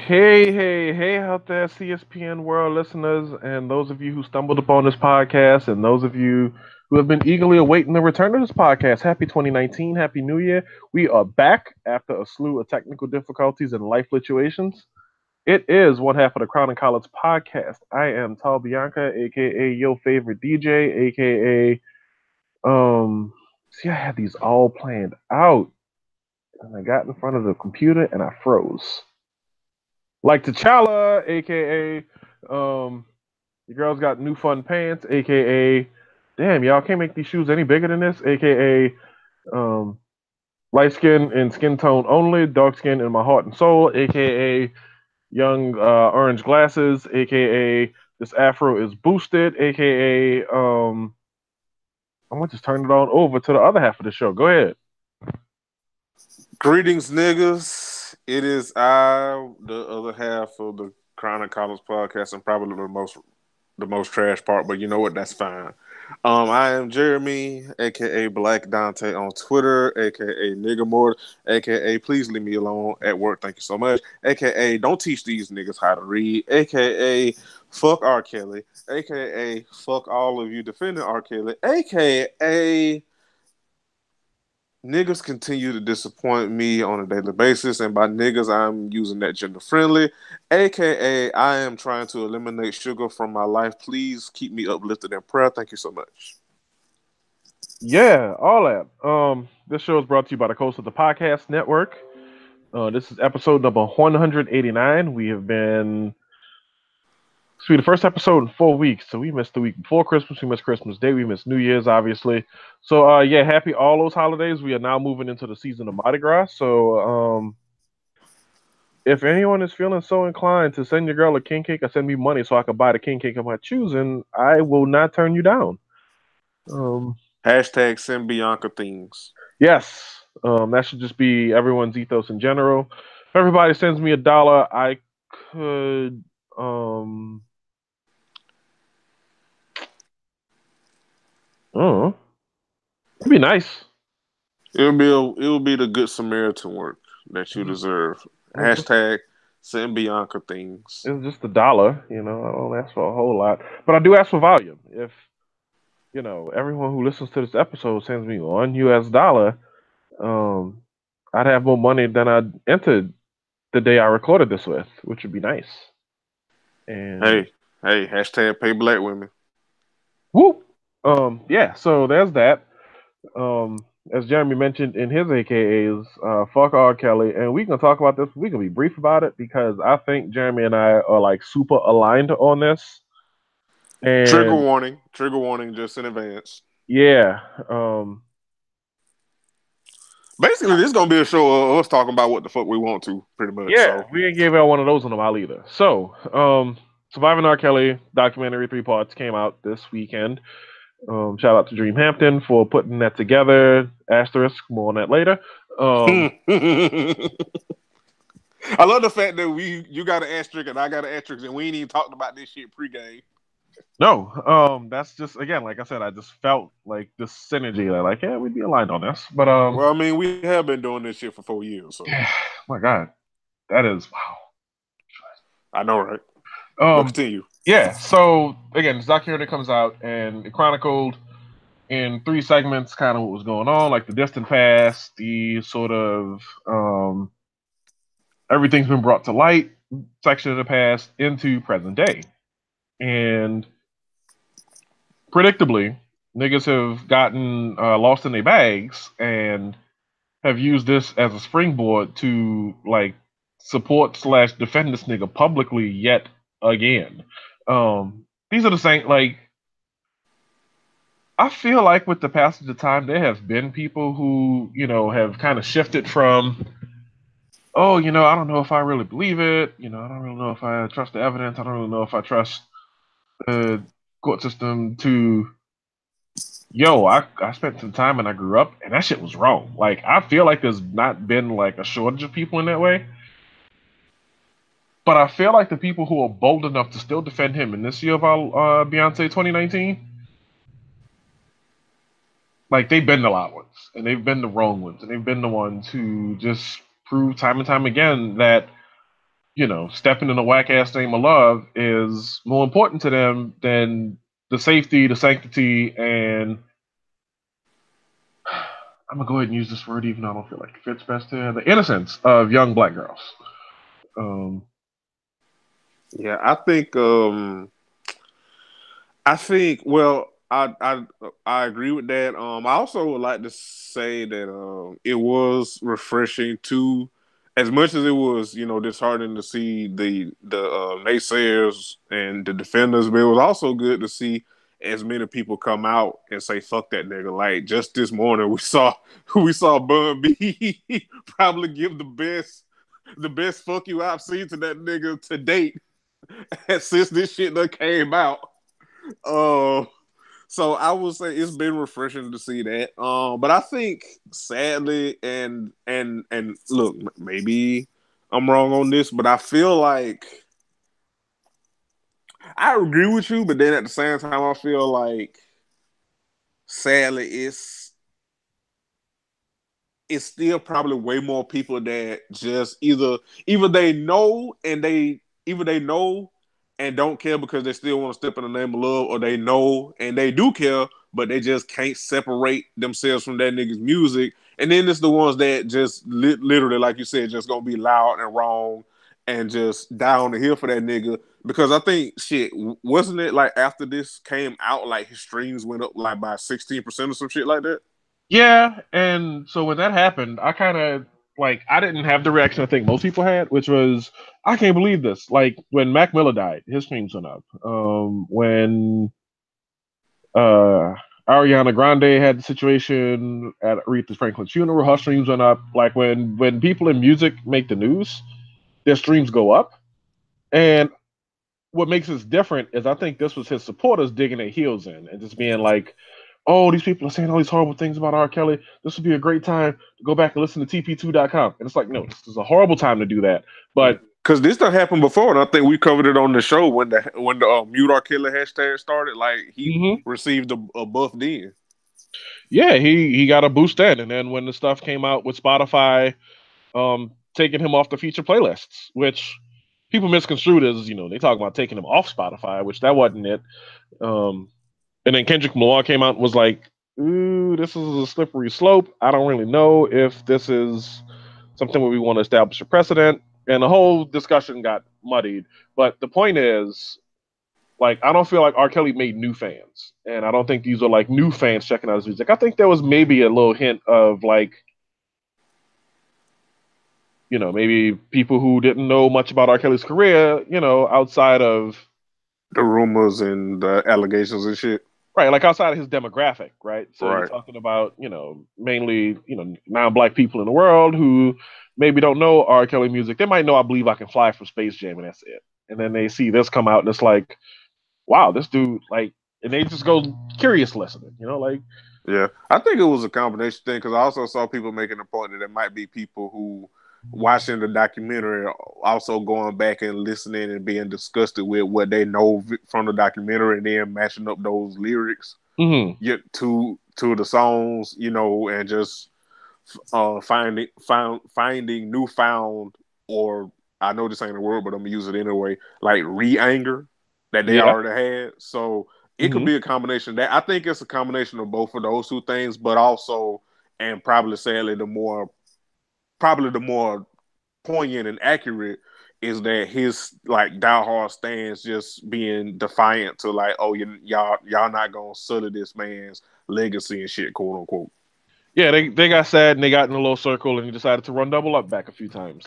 Hey out there, CSPN world listeners, and those of you who stumbled upon this podcast, and those of you who have been eagerly awaiting the return of this podcast. Happy 2019, Happy New Year. We are back after a slew of technical difficulties and life situations. It is one half of the Crown and Collards podcast. I am Tal Bianca, aka your favorite DJ, aka see, I had these all planned out, and I got in front of the computer and I froze. Like T'Challa, aka your girl's got new fun pants, aka damn, y'all can't make these shoes any bigger than this, aka um light skin and skin tone only, dark skin in my heart and soul, aka young orange glasses, aka this afro is boosted, aka I'm gonna just turn it on over to the other half of the show. Go ahead. Greetings, niggas. It is I, the other half of the Crown and College podcast, and probably the most trash part. But you know what? That's fine. I am Jeremy, aka Black Dante on Twitter, aka Nigga Mort, aka Please leave me alone at work. Thank you so much. Aka Don't teach these niggas how to read. Aka Fuck R. Kelly. Aka Fuck all of you defending R. Kelly. Aka niggas continue to disappoint me on a daily basis, and by niggas, I'm using that gender friendly, aka I am trying to eliminate sugar from my life. Please keep me uplifted in prayer. Thank you so much. Yeah, all that. This show is brought to you by the Coast of the Podcast Network. This is episode number 189. We have been this will be the first episode in 4 weeks. So we missed the week before Christmas, we missed Christmas Day, we missed New Year's, obviously. So yeah, happy all those holidays. We are now moving into the season of Mardi Gras. So if anyone is feeling so inclined to send your girl a king cake or send me money so I can buy the king cake of my choosing, I will not turn you down. Um, Hashtag send Bianca things. yes, that should just be everyone's ethos in general. If everybody sends me $1, I could oh, it'd be nice. It will be the good Samaritan work that you It's deserve. just Hashtag send Bianca things. it's just $1, you know. I don't ask for a whole lot, but I do ask for volume. If everyone who listens to this episode sends me $1, um, I'd have more money than I entered the day I recorded this with, which would be nice. And Hey, hey, hashtag pay black women. whoop, yeah. So there's that. As Jeremy mentioned in his AKAs, fuck R. Kelly, and we can talk about this. We can be brief about it because I think Jeremy and I are like super aligned on this. And Trigger warning just in advance. yeah, Basically, this is gonna be a show of us talking about what the fuck we want to, pretty much. yeah, So, we ain't gave out one of those in a while either. So, Surviving R. Kelly documentary 3 parts came out this weekend. Shout out to Dreamhampton for putting that together. Asterisk, more on that later. Um, I love the fact that you got an asterisk and I got an asterisk, and we ain't even talked about this shit pregame. no, that's just again, like I said, I just felt like this synergy. Like, yeah, we'd be aligned on this. But Well, I mean, we have been doing this shit for 4 years, so yeah, my God, that is wow. I know, right? But Um, continue. yeah. So again, this documentary comes out and it chronicled in 3 segments kind of what was going on, like the distant past, the sort of everything's been brought to light section of the past into present day. And predictably, niggas have gotten lost in their bags and have used this as a springboard to like support slash defend this nigga publicly yet again. These are the same like I feel like with the passage of time there have been people who, have kind of shifted from oh, I don't know if I really believe it, I don't really know if I trust the evidence, I don't really know if I trust the court system to yo, I spent some time and I grew up and that shit was wrong. Like I feel like there's not been like a shortage of people in that way. But I feel like the people who are bold enough to still defend him in this year of our Beyonce 2019, like they've been the loud ones and they've been the wrong ones and they've been the ones who just prove time and time again that stepping in a whack ass name of love is more important to them than the safety, the sanctity, and I'm gonna go ahead and use this word even though I don't feel like it fits best here. The innocence of young black girls. Um, Yeah, I think well, I agree with that. I also would like to say that it was refreshing too, as much as it was disheartening to see the naysayers and the defenders, but it was also good to see as many people come out and say fuck that nigga. Like just this morning, we saw Bun B probably give the best fuck you I've seen to that nigga to date since this shit done came out. Uh, so I would say it's been refreshing to see that. But I think sadly, and look, maybe I'm wrong on this, but I feel like I agree with you, but then at the same time, I feel like sadly, it's still probably way more people that just either they know and they either they know and don't care because they still want to step in the name of love, or they know and they do care, but they just can't separate themselves from that nigga's music. And then it's the ones that just literally, like you said, just gonna be loud and wrong and just die on the hill for that nigga. Because I think shit, wasn't it like after this came out, like his streams went up like by 16% or some shit like that? yeah, and so when that happened, I kind of I didn't have the reaction I think most people had, which was I can't believe this. Like when Mac Miller died, his streams went up. When uh Ariana Grande had the situation at Aretha Franklin's funeral, her streams went up. Like when people in music make the news, their streams go up. And what makes this different is I think this was his supporters digging their heels in and just being like, "Oh, these people are saying all these horrible things about R. Kelly. This would be a great time to go back and listen to TP2.com." And it's like, no, this is a horrible time to do that. But Because this done happened before, and I think we covered it on the show when the mute our killer hashtag started. Like he mhm, received a buff then. yeah, he got a boost then, and then when the stuff came out with Spotify taking him off the feature playlists, which people misconstrued as they talk about taking him off Spotify, which that wasn't it. Um, and then Kendrick Lamar came out and was like, "Ooh, this is a slippery slope. I don't really know if this is something where we want to establish a precedent." And the whole discussion got muddied. But the point is, I don't feel like R. Kelly made new fans, and I don't think these are like new fans checking out his music. I think there was maybe a little hint of maybe people who didn't know much about R. Kelly's career, outside of The rumors and the allegations and shit. right, like outside of his demographic, right? So you're Right. talking about, mainly, non-black people in the world who maybe don't know R. Kelly music. They might know "I Believe I Can Fly" from Space Jam, and that's it. And then they see this come out, and it's like, wow, this dude, and they just go curious listening, Yeah, I think it was a combination thing because I also saw people making the point that there might be people who watching the documentary also going back and listening and being disgusted with what they know from the documentary and then matching up those lyrics hmm to the songs, and just finding newfound, or I know this ain't a word, but I'm gonna use it anyway, like re-anger that they yeah, already had. So it could hmm be a combination that I think it's a combination of both of those two things, but also and probably sadly the more poignant and accurate is that his like diehard stance just being defiant to like, oh, y'all not gonna sully this man's legacy and shit, quote unquote. yeah, they got sad and they got in a little circle and he decided to run double up back a few times.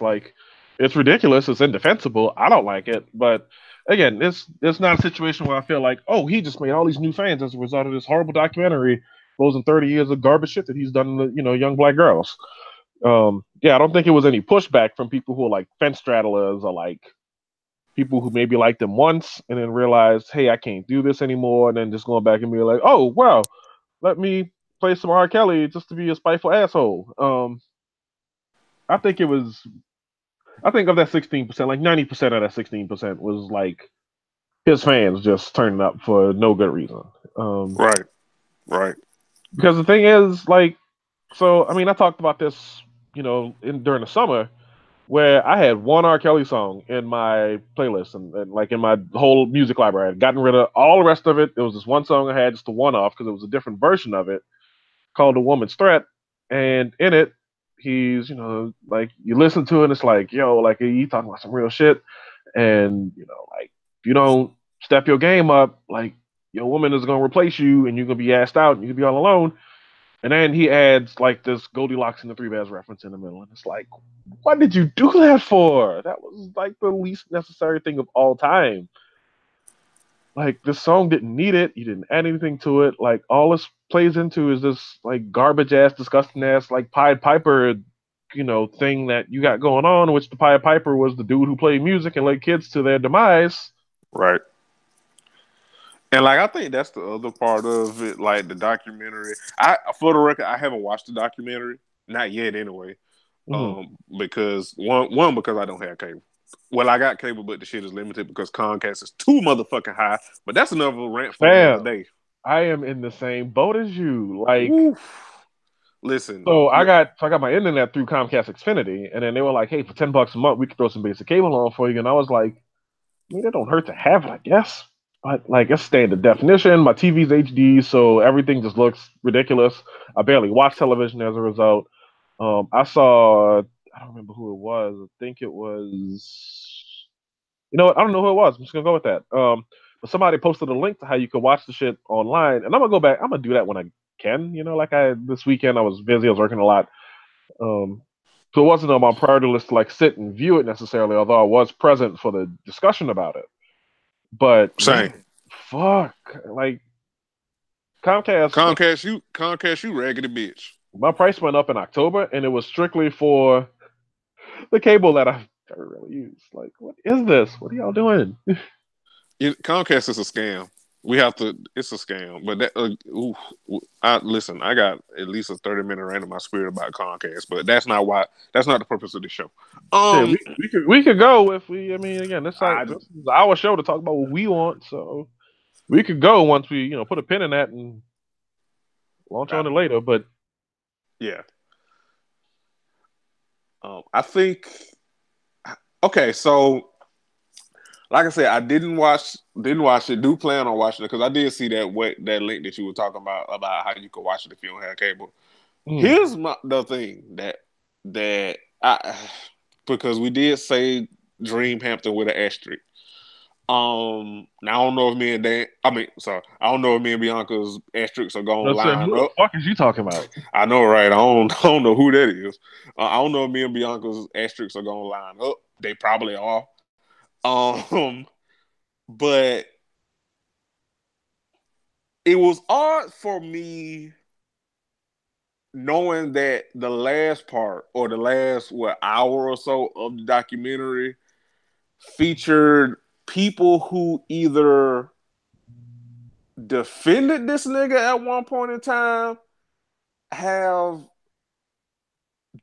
It's ridiculous, it's indefensible. I don't like it, but again, it's not a situation where I feel like, oh, he just made all these new fans as a result of this horrible documentary, exposing 30 years of garbage shit that he's done to young black girls. Yeah, I don't think it was any pushback from people who are like fence straddlers or like people who maybe liked him once and then realized, hey, I can't do this anymore, and then just going back and be like, oh wow, let me play some R. Kelly just to be a spiteful asshole. I think it was. I think of that 16%, like 90% of that 16% was like his fans just turning up for no good reason. Um, Right, right. because the thing is, so I mean, I talked about this, during the summer. where I had one R. Kelly song in my playlist and like in my whole music library. I had gotten rid of all the rest of it. It was this one song I had, just a one off, because it was a different version of it called "A Woman's Threat," and in it, he's like you listen to it, and it's like like he talking about some real shit, and like if you don't step your game up, like your woman is gonna replace you, and you're gonna be asked out, and you can be all alone. And then he adds like this Goldilocks and the Three Bears reference in the middle, and it's like, what did you do that for? That was like the least necessary thing of all time. Like this song didn't need it. You didn't add anything to it. Like all this plays into is this like garbage ass, disgusting ass like Pied Piper, thing that you got going on. Which the Pied Piper was the dude who played music and led kids to their demise. Right. And like I think that's the other part of it, like the documentary. For the record, I haven't watched the documentary, not yet anyway. Mm-hmm. Because one because I don't have cable. Well, I got cable, but the shit is limited because Comcast is too motherfucking high. But that's another rant for another Fam, day. I am in the same boat as you. Like, Oof. Listen, so I got my internet through Comcast Xfinity, and then they were like, "Hey, for $10 a month, we could throw some basic cable on for you." And I was like, "I mean, it don't hurt to have it, I guess." But like, it's standard definition. My TV's HD, so everything just looks ridiculous. I barely watch television as a result. I saw, I don't remember who it was. I think it was, you know what? I don't know who it was. I'm just gonna go with that. But somebody posted a link to how you could watch the shit online, and I'm gonna go back. I'm gonna do that when I can. Like I this weekend, I was busy. I was working a lot. Um, so it wasn't on my priority list to like sit and view it necessarily, although I was present for the discussion about it. But same. man, fuck, like Comcast, like Comcast, you raggedy bitch. my price went up in October, and it was strictly for the cable that I never really used. Like, what is this? What are y'all doing? Comcast is a scam. We have to. It's a scam. But that. Ooh, I listen. I got at least a 30-minute rant in my spirit about Comcast, but that's not why. That's not the purpose of the show. Shit, Um, we could go if we. I mean, again, I this is our show to talk about what we want. So we could go once we put a pin in that and launch I, on it later. But yeah. I think. Okay, so like I said, I didn't watch it. Do plan on watching it because I did see that link that you were talking about how you could watch it if you don't have cable. mm, Here's the thing that I because we did say Dream Hampton with an asterisk. Now I don't know if me and Dan. I mean, sorry, I don't know if me and Bianca's asterisks are gonna let's say, line who the up. fuck is you talking about? I know, right? I don't know who that is. I don't know if me and Bianca's asterisks are gonna line up. They probably are. Um, but it was odd for me knowing that the last part or the last hour or so of the documentary featured people who either defended this nigga at one point in time, have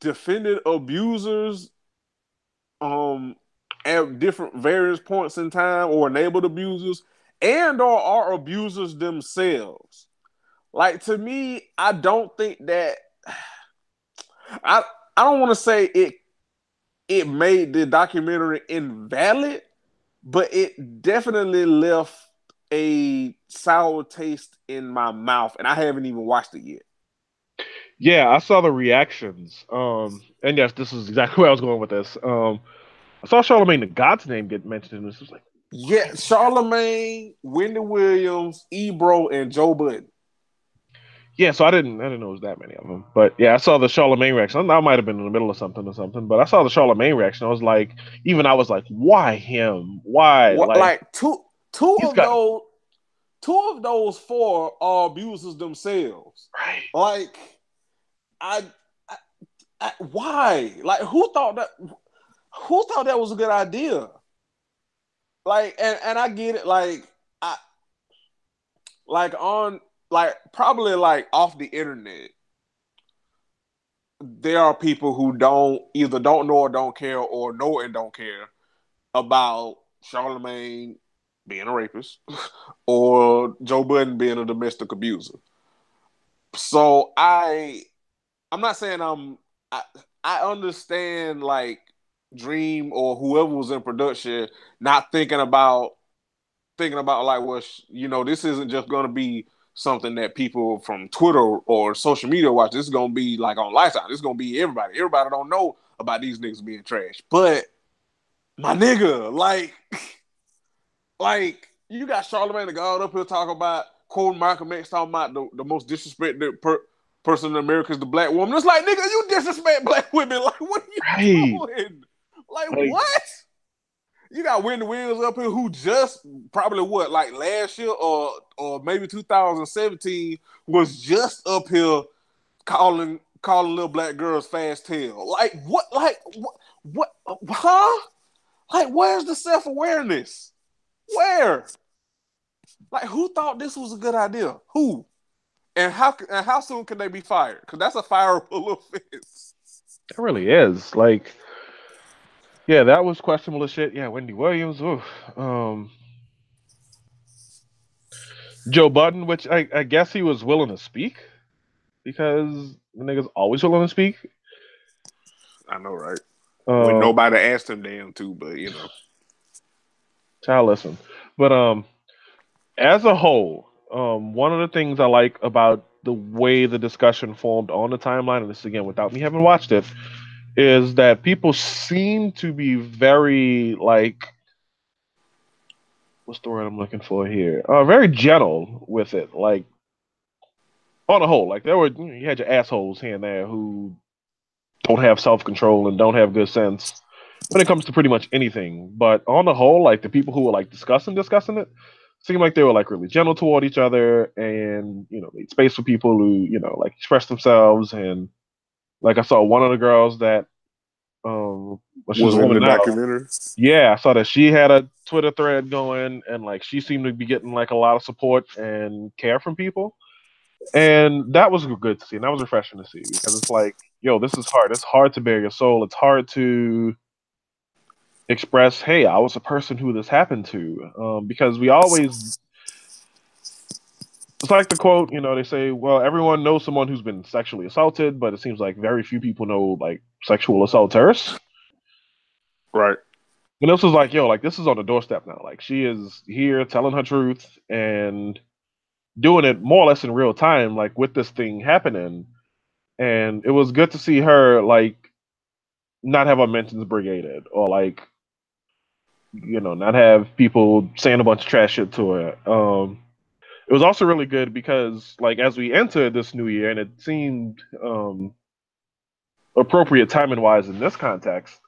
defended abusers at different various points in time or enabled abusers and or are abusers themselves. Like to me, I don't think that I I don't want to say it made the documentary invalid, but it definitely left a sour taste in my mouth, and I haven't even watched it yet. Yeah, I saw the reactions. And yes, this is exactly where I was going with this. I saw Charlemagne the God's name get mentioned in this. It was like, Yeah, Charlemagne, Wendy Williams, Ebro, and Joe Budden. yeah, so I didn't know it was that many of them. But yeah, I saw the Charlemagne reaction. I might have been in the middle of something or something, but I saw the Charlemagne reaction. I was like, why him? Why? What Like like two he's of got those two of those four are abusers themselves. right. Like I, why? Like who thought that was a good idea? Like and I get it. I like on like probably like off the internet. There are people who don't know or don't care or know and don't care about Charlemagne being a rapist or Joe Budden being a domestic abuser. So I'm not saying I understand like Dream or whoever was in production not thinking about like, well, this isn't just going to be something that people from Twitter or social media watch. This is going to be like on Lifetime. This is going to be everybody. Everybody don't know about these niggas being trash. But my nigga, like you got Charlamagne the God up here talking about quoting Malcolm X talking about the most disrespected person in America is the black woman. It's like, nigga, you disrespect black women. Like, what are you Right. doing? Like, Like, what? You got Wendy Williams up here who just probably what, like last year or maybe 2017 was just up here calling little black girls fast tail. Like what? Like what? Huh? Like where's the self awareness? Where? Like who thought this was a good idea? Who? And how soon can they be fired? Because that's a fireable offense. it really is. Like, yeah, that was questionable as shit. Yeah, Wendy Williams. Oof. Joe Budden, which I guess he was willing to speak because the nigga's always willing to speak. I know, right? When Um, nobody asked him damn to, but child, listen. But as a whole, one of the things I like about the way the discussion formed on the timeline, and this again without me having watched it, is that people seem to be very like what's the word I'm looking for here? Very gentle with it. Like on the whole, like there were you had your assholes here and there who don't have self control and don't have good sense when it comes to pretty much anything. But on the whole, like the people who were like discussing it, seemed like they were like really gentle toward each other and made space for people who like express themselves. And like I saw one of the girls that well, she's a was in woman the now. documentary. Yeah, I saw that she had a Twitter thread going, and like she seemed to be getting like a lot of support and care from people, and that was good to see, and that was refreshing to see because it's like, yo, this is hard. It's hard to bare your soul. It's hard to express, hey, I was a person who this happened to, because we always. It's like the quote, they say, well, everyone knows someone who's been sexually assaulted, but it seems like very few people know like sexual assaulters. Right. And this was like, yo, like this is on the doorstep now. Like she is here telling her truth and doing it more or less in real time, like with this thing happening. And it was good to see her like not have her mentions brigaded or like, not have people saying a bunch of trash shit to her. It was also really good because like as we entered this new year and it seemed appropriate timing wise in this context.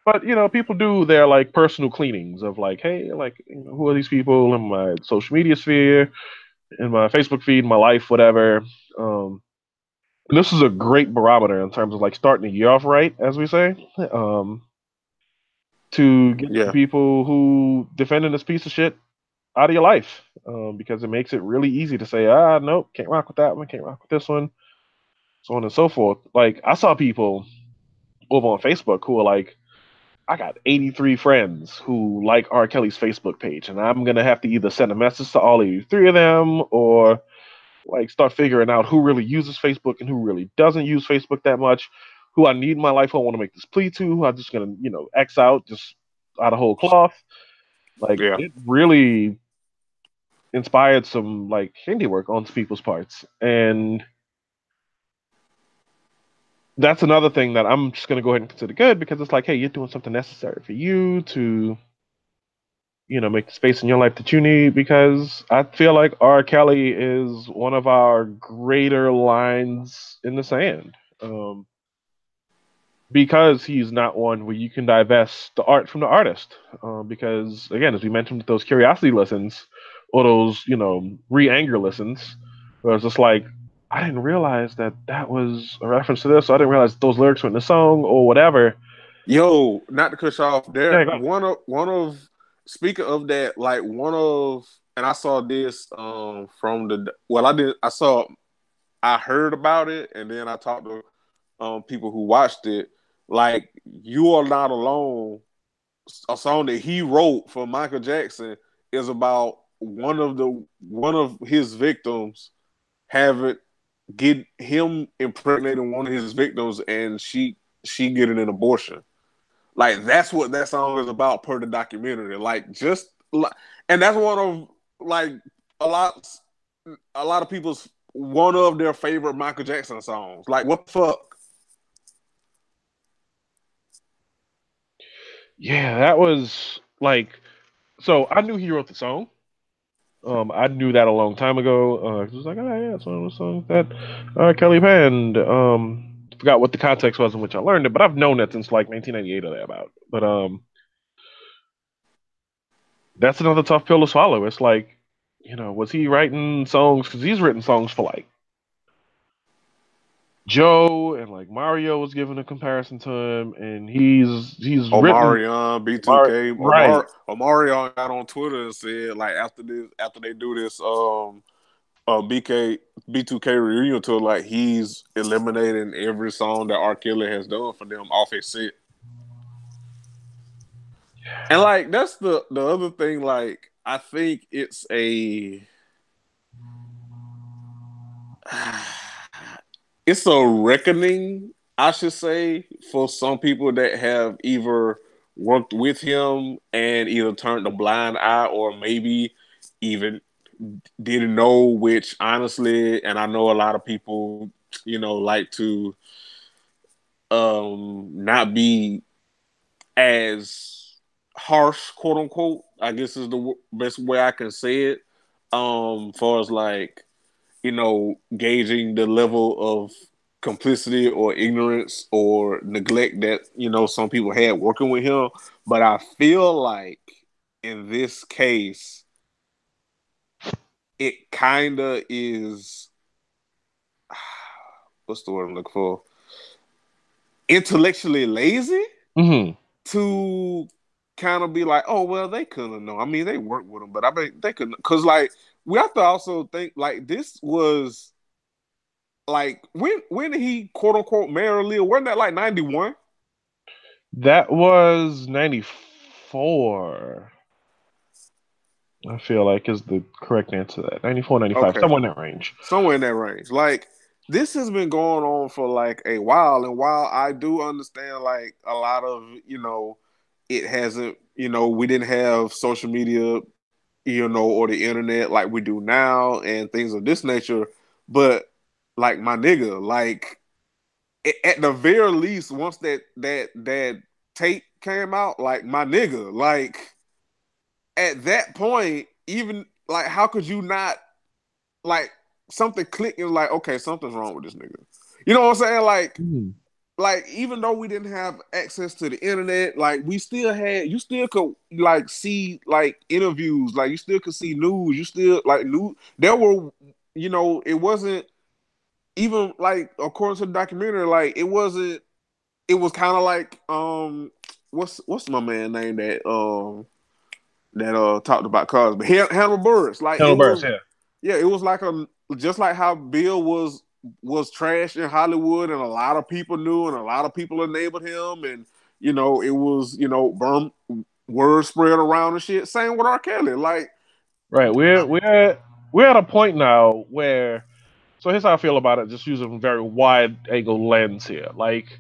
But people do their like personal cleanings of like, hey, like who are these people in my social media sphere, in my Facebook feed, my life, whatever. Um, and this is a great barometer in terms of like starting the year off right, as we say, to get the Yeah. people who defending this piece of shit out of your life, because it makes it really easy to say, nope, can't rock with that one, can't rock with this one, so on and so forth. Like I saw people over on Facebook who are like, I got 83 friends who like R. Kelly's Facebook page, and I'm gonna have to either send a message to all 83 of them or like start figuring out who really uses Facebook and who really doesn't use Facebook that much, who I need in my life, who I want to make this plea to, who I'm just gonna, X out just out of whole cloth. Like Yeah. it really inspired some like handiwork on people's parts. And that's another thing that I'm just gonna go ahead and consider good because it's like, hey, you're doing something necessary for you to make the space in your life that you need because I feel like R. Kelly is one of our greater lines in the sand. Because he's not one where you can divest the art from the artist. Because again, as we mentioned with those curiosity listens or those, re-anger listens, where it's just like, I didn't realize that that was a reference to this. Or I didn't realize those lyrics were in the song or whatever. Yo, not to cut you off. There, Yeah, go ahead. one of speaking of that, like one of, and I saw this from the well, I heard about it, and then I talked to people who watched it. Like, "You Are Not Alone," a song that he wrote for Michael Jackson, is about one of his victims having get him impregnating one of his victims, and she getting an abortion. Like that's what that song is about per the documentary. Like just like, and that's one of like a lot a lot of people's one of their favorite Michael Jackson songs. Like what the fuck? Yeah, that was like so I knew he wrote the song. I knew that a long time ago. It was like, oh yeah, it's one of the songs that Kelly penned. Forgot what the context was in which I learned it, but I've known that since like 1998 or thereabout. But that's another tough pill to swallow. It's like, was he writing songs? Because he's written songs for like Joe and like Mario was given a comparison to him, and he's written Omarion, B2K, right. Omarion got on Twitter and said like after they do this BK B2K reunion tour, like he's eliminating every song that R. Kelly has done for them off his set. And like that's the other thing, like I think it's a it's a reckoning, I should say, for some people that have either worked with him and either turned a blind eye or maybe even didn't know, which honestly, and I know a lot of people, like to not be as harsh, quote unquote, I guess is the best way I can say it. Far as like, gauging the level of complicity or ignorance or neglect that, some people had working with him. But I feel like in this case, it kind of is what's the word I'm looking for? Intellectually lazy Hmm. to kind of be like, oh well, they couldn't know. I mean, they worked with him, but I mean, they couldn't because like we have to also think like this was like when did he quote unquote marry Leah? Wasn't that like 91? That was 94. I feel like is the correct answer to that. 94, 95, Okay, somewhere in that range. somewhere in that range. Like this has been going on for like a while, and while I do understand like a lot of it hasn't we didn't have social media or the internet like we do now and things of this nature. But like my nigga, like at the very least, once that tape came out, like my nigga, like at that point, even like how could you not like something click and like okay, something's wrong with this nigga. You know what I'm saying? Mhm. Like even though we didn't have access to the internet, like we still had you still could like see like interviews, like you still could see news, you still like new there were it wasn't even like according to the documentary, like it was kind of like what's my man name that talked about Cosby, Hannibal Buress, like it Colonel Burris, was yeah. yeah, it was like a just like how Bill was trash in Hollywood, and a lot of people knew, and a lot of people enabled him, and it was word spread around and shit. Same with R. Kelly, like Right. We're at a point now where so here's how I feel about it, just using a very wide angle lens here. Like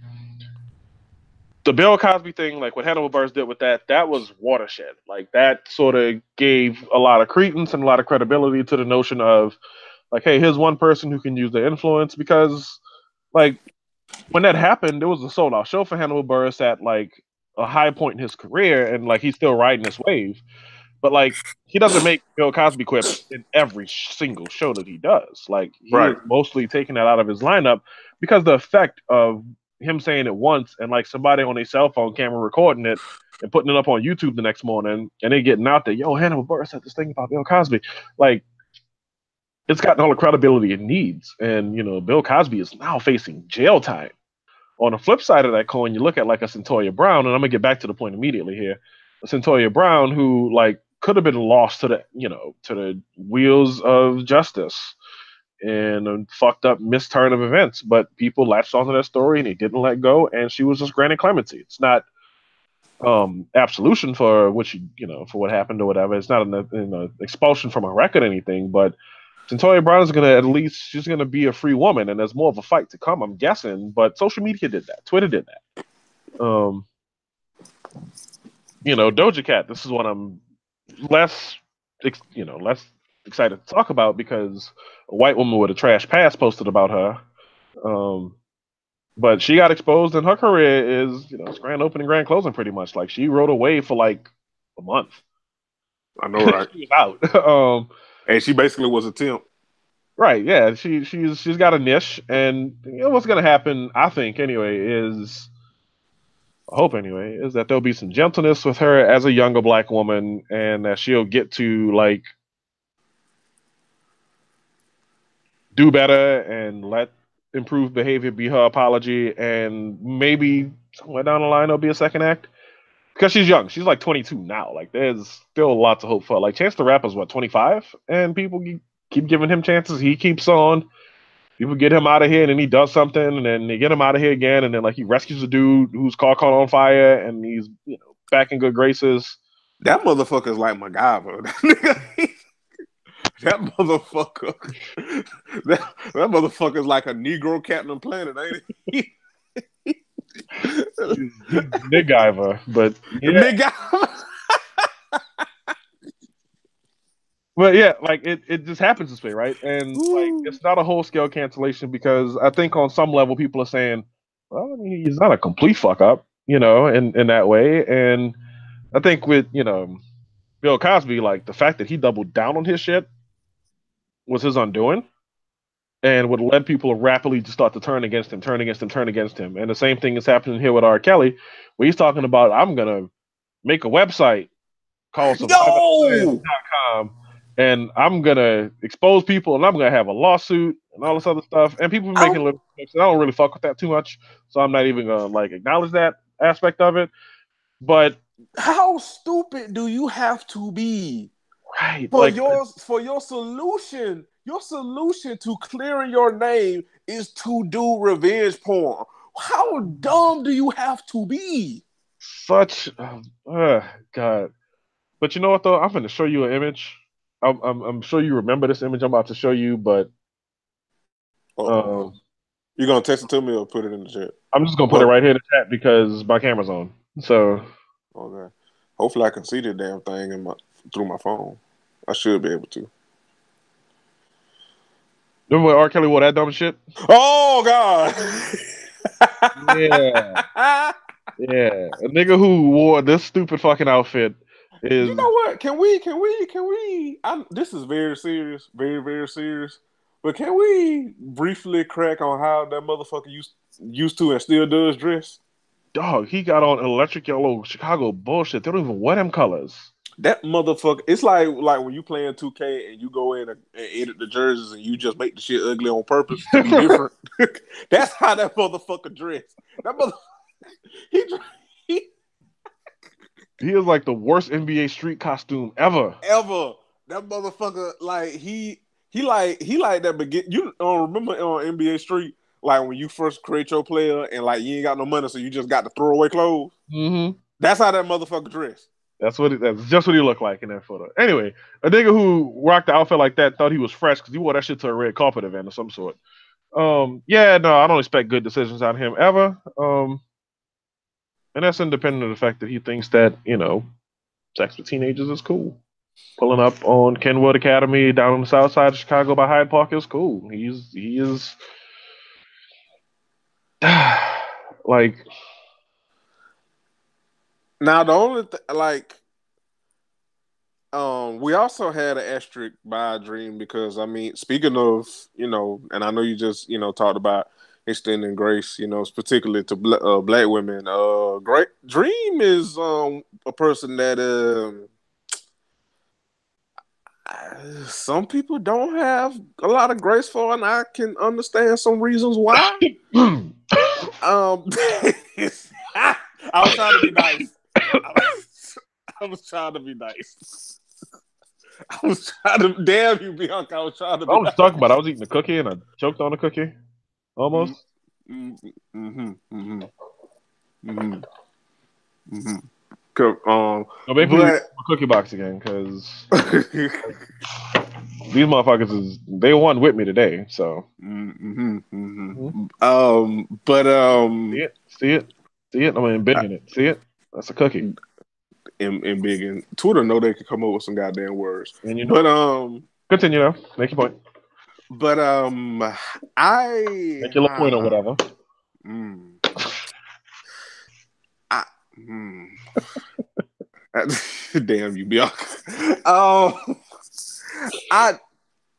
the Bill Cosby thing, like what Hannibal Buress did with that was watershed. Like that sort of gave a lot of credence and a lot of credibility to the notion of like, hey, here's one person who can use their influence because like when that happened, it was a sold out show for Hannibal Buress at like a high point in his career, and like he's still riding this wave. But like he doesn't make Bill Cosby quips in every single show that he does. Like he is right, mostly taking that out of his lineup because the effect of him saying it once and like somebody on a cell phone camera recording it and putting it up on YouTube the next morning and then getting out there, yo, Hannibal Buress said this thing about Bill Cosby. Like it's gotten all the credibility it needs. And Bill Cosby is now facing jail time. On the flip side of that coin, you look at like a Centoya Brown, and I'm gonna get back to the point immediately here. A Centoya Brown who like could have been lost to the wheels of justice in a fucked up misturn of events, but people latched onto that story and he didn't let go, and she was just granted clemency. It's not absolution for what for what happened or whatever. It's not an expulsion from a record or anything, but Centoria Brown is gonna at least she's gonna be a free woman, and there's more of a fight to come, I'm guessing. But social media did that, Twitter did that. Doja Cat. This is what I'm less, less excited to talk about because a white woman with a trash past posted about her. Um, but she got exposed, and her career is, it's grand opening, grand closing, pretty much. Like she rode away for like a month. I know, right? She was out. And she basically was a temp. Right? Yeah. She's got a niche, and what's gonna happen? I think anyway is. I hope anyway, is that there'll be some gentleness with her as a younger black woman, and that she'll get to like do better and let improved behavior be her apology, and maybe somewhere down the line there'll be a second act because she's young. She's like 22 now. Like there's still a lot to hope for. Like Chance the Rapper's what 25, and people keep giving him chances. He keeps on. People get him out of here, and then he does something, and then they get him out of here again, and then like he rescues a dude whose car caught on fire, and he's back in good graces. That motherfucker's like MacGyver. That motherfucker. That motherfucker's like a Negro Captain Planet, ain't he? He's Nick Guyver, but yeah. Big guy. But yeah, like it just happens this way, right? And like it's not a whole scale cancellation because I think on some level people are saying, well, I mean, he's not a complete fuck up, in that way. And I think with Bill Cosby, like the fact that he doubled down on his shit was his undoing, and would led people rapidly to start to turn against him, turn against him, turn against him. And the same thing is happening here with R. Kelly, where he's talking about I'm gonna make a website called Yo! survivorsize.com, and I'm gonna expose people, and I'm gonna have a lawsuit and all this other stuff. And people are making little mistakes, and I don't really fuck with that too much, so I'm not even gonna like acknowledge that aspect of it. But How stupid do you have to be right, for like your solution? Your solution to clearing your name is to do revenge porn. How dumb do you have to be? such God. But you know what though? I'm gonna show you an image. I'm sure you remember this image I'm about to show you, but Uh-oh. um, You gonna text it to me or put it in the chat? I'm just gonna put it Well, right here in the chat because my camera's on. So okay. Hopefully I can see the damn thing through my phone. I should be able to. remember when R. Kelly wore that dumb shit? Oh God. Yeah, yeah. A nigga who wore this stupid fucking outfit You is know what? Can we? This is very serious, very, very serious. But can we briefly crack on how that motherfucker used to and still does dress? dog. He got on electric yellow Chicago bullshit. They don't even wear them colors. That motherfucker. It's like when you playing 2K and you go in and edit the jerseys and you just make the shit ugly on purpose to be different. That's how that motherfucker dressed. That mother he he He is like the worst NBA street costume ever. ever. That motherfucker like he like that begin. You remember on NBA Street like when you first create your player and like you ain't got no money, so you just got to throw away clothes. Mm-hmm. That's how that motherfucker dressed. That's just what he looked like in that photo. Anyway, a nigga who rocked the outfit like that thought he was fresh because he wore that shit to a red carpet event of some sort. Yeah, no, I don't expect good decisions out of him ever. And that's independent of the fact that he thinks that sex with teenagers is cool. Pulling up on Kenwood Academy down on the south side of Chicago by Hyde Park is cool. He is like Now the only like we also had an asterisk by a dream because I mean, speaking of and I know you just talked about extending grace, particularly to black women. Great Dream is a person that some people don't have a lot of grace for, and I can understand some reasons why. I was trying to be nice. I was trying to be nice. I was trying to damn you, Bianca. I was trying to I be was nice. talking about I was eating a cookie and I choked on a cookie. Almost. Mm-hmm. Mm-hmm. Mm-hmm. Mm-hmm. No, make me read But my cookie box again because these motherfuckers they won with me today. So mm-hmm. Mm-hmm. Mhm. But See it, see it, see it. I'm embedding it. See it? That's a cookie. and big, and Twitter know they can come up with some goddamn words. And you know, But continue though. Make your point. but I Make your little point or whatever. mm, I mm, damn you, Bianca. Oh, I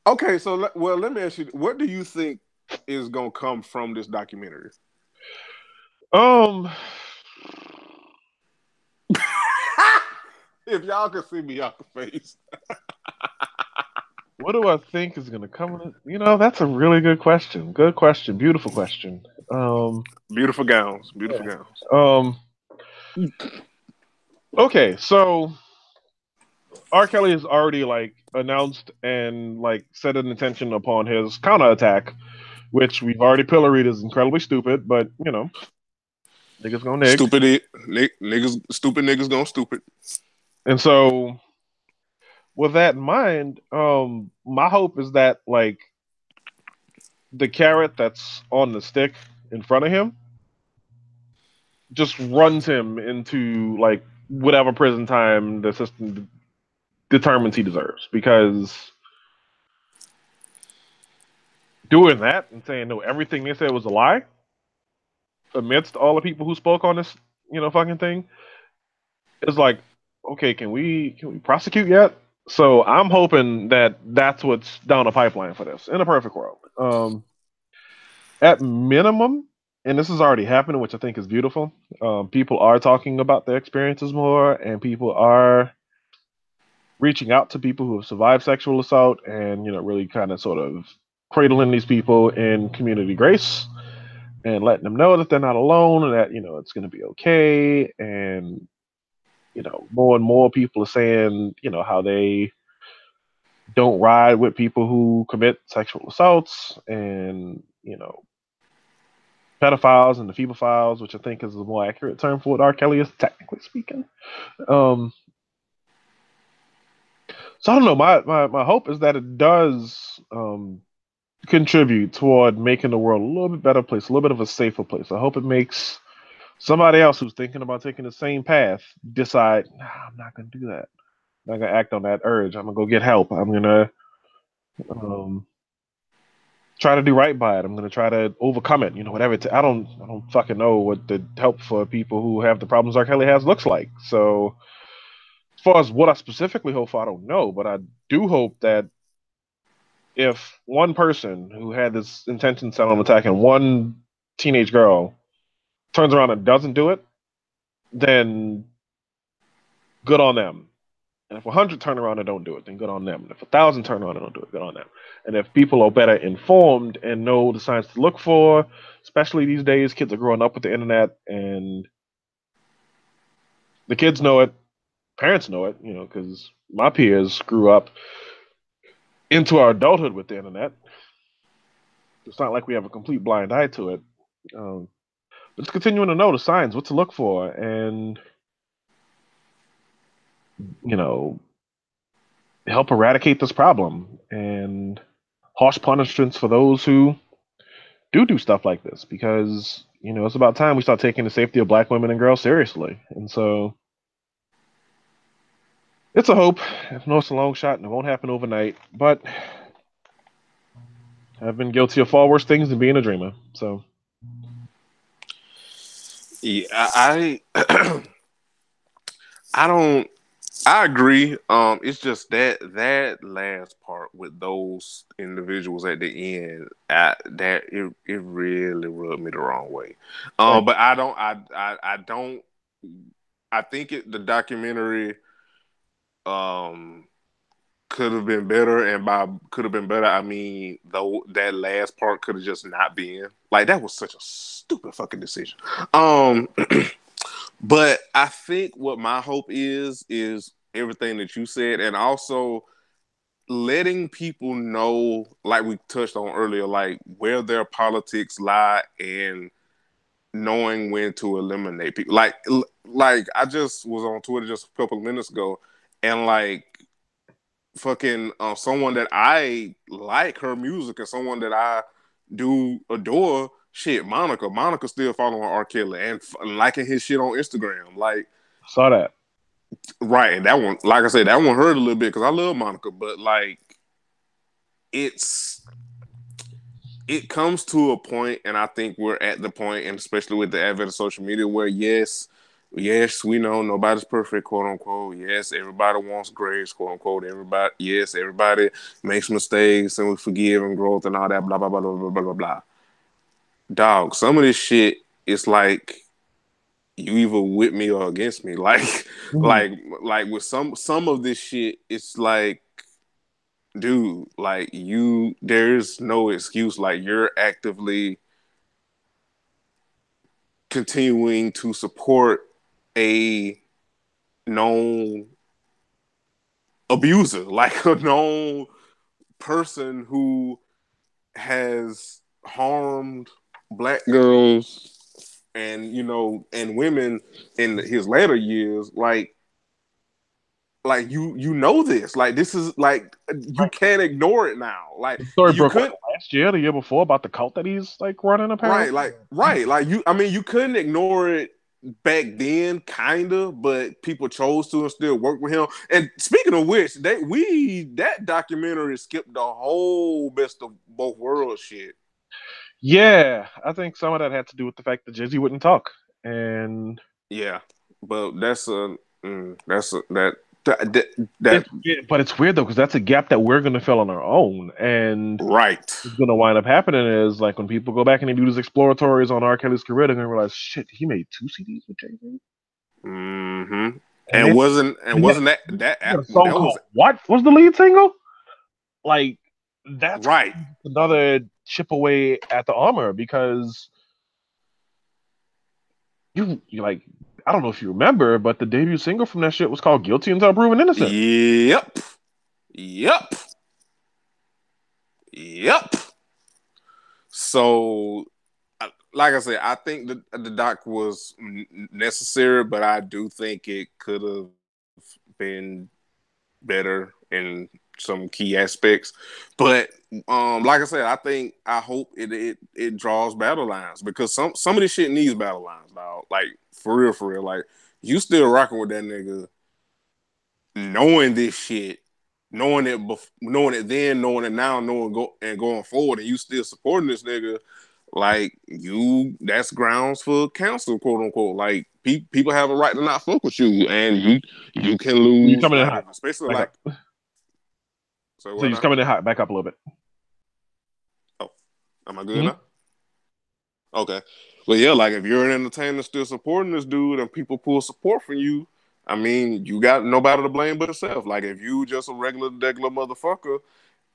okay. So well, let me ask you, what do you think is gonna come from this documentary? Um, If y'all can see Bianca's face, what do I think is gonna come with it? You know, that's a really good question. Good question. Beautiful question. beautiful gowns, Yeah. beautiful gowns. Okay, so R. Kelly has already like announced and like set an intention upon his counterattack, which we've already pilloried as incredibly stupid, but you know, niggas gonna nig. Niggas, stupid niggas gonna stupid. And so with that in mind, my hope is that like the carrot that's on the stick in front of him just runs him into like whatever prison time the system determines he deserves. Because doing that and saying no, everything they said was a lie, amidst all the people who spoke on this, you know, fucking thing, is like, okay, can we prosecute yet? So I'm hoping that that's what's down the pipeline for this in a perfect world. At minimum, and this is already happening, which I think is beautiful. People are talking about their experiences more, and people are reaching out to people who have survived sexual assault, and you know, really kind of sort of cradling these people in community grace and letting them know that they're not alone and that you know it's going to be okay. And you know, more and more people are saying you know how they don't ride with people who commit sexual assaults and you know pedophiles and the phebophiles, which I think is a more accurate term for what R. Kelly is, technically speaking. Um, so I don't know. My hope is that it does contribute toward making the world a little bit better place, a little bit of a safer place. I hope it makes somebody else who's thinking about taking the same path decide, nah, I'm not going to do that. I'm not going to act on that urge. I'm going to go get help. I'm going to um, try to do right by it. I'm going to try to overcome it. You know, whatever. I don't fucking know what the help for people who have the problems R. Kelly has looks like. So as far as what I specifically hope for, I don't know, but I do hope that if one person who had this intention set on attacking one teenage girl turns around and doesn't do it, then good on them. And if 100 turn around and don't do it, then good on them. And if 1,000 turn around and don't do it, good on them. And if people are better informed and know the signs to look for, especially these days, kids are growing up with the internet and the kids know it, parents know it, you know, because my peers grew up into our adulthood with the internet. It's not like we have a complete blind eye to it. Um, but just continuing to know the signs, what to look for, and, you know, help eradicate this problem and harsh punishments for those who do stuff like this because you know it's about time we start taking the safety of black women and girls seriously. And so it's a hope. I know it's a long shot and it won't happen overnight, but I've been guilty of far worse things than being a dreamer. So Yeah, I don't. I agree. It's just that last part with those individuals at the end, that it really rubbed me the wrong way. thank But I don't. I think the documentary um could have been better, and by could have been better, I mean though that last part could have just not been like that was such a stupid fucking decision. Um, but I think what my hope is everything that you said, and also letting people know, like we touched on earlier, like where their politics lie and knowing when to eliminate people. Like I just was on Twitter just a couple of minutes ago, and like fucking someone that I like her music and someone that I do adore. Shit, Monica still following R. Kelly and liking his shit on Instagram. Like, saw that. right. And that one, like I said, that one hurt a little bit because I love Monica, but like it's it comes to a point, and I think we're at the point, and especially with the advent of social media, where yes, we know nobody's perfect, quote unquote. Yes, everybody wants grace, quote unquote. Everybody makes mistakes, and we forgive and growth and all that, blah blah blah blah blah blah blah. Blah. Dog, some of this shit is like you either with me or against me. Like, Mhm. like, like with some of this shit, it's like, dude, like there's no excuse. Like you're actively continuing to support a known abuser, like a known person who has harmed black girls and and women in his later years. Like you know this. Like this is like you Right. can't ignore it now. Like The story you broke what, could last year, the year before, about the cult that he's like running apparently. right. Like you I mean you couldn't ignore it back then, kinda, but people chose to and still work with him. And speaking of which, that documentary skipped the whole best of both worlds shit. Yeah, I think some of that had to do with the fact that Jizzy wouldn't talk, and Yeah. But that's a that but it's weird though because that's a gap that we're gonna fill on our own, and right. what's gonna wind up happening is like when people go back and they do these exploratories on R. Kelly's career, they're gonna realize shit, he made two CDs with Jay Z, Mm-hmm. and then And he had, wasn't that he had a song that was called "What" was the lead single. Like that's right. another chip away at the armor because you like I don't know if you remember, but the debut single from that shit was called "Guilty Until Proven Innocent." Yep. Yep. Yep. So, like I said, I think the doc was necessary, but I do think it could have been better in some key aspects. But like I said, I hope it draws battle lines because some of this shit needs battle lines, dog. Like for real. Like you still rocking with that nigga, knowing this shit, knowing it then, knowing it now, and going forward, and you still supporting this nigga. Like that's grounds for counsel, quote unquote. Like people have a right to not fuck with you, and you can You lose, coming in like hot? especially Back like. up. So So what you're now? coming in hot. Back up a little bit. Oh, am I good Mm-hmm. now? Okay. Well, yeah, like if you're an entertainer still supporting this dude and people pull support from you, I mean, you got nobody to blame but yourself. Like if you just a regular motherfucker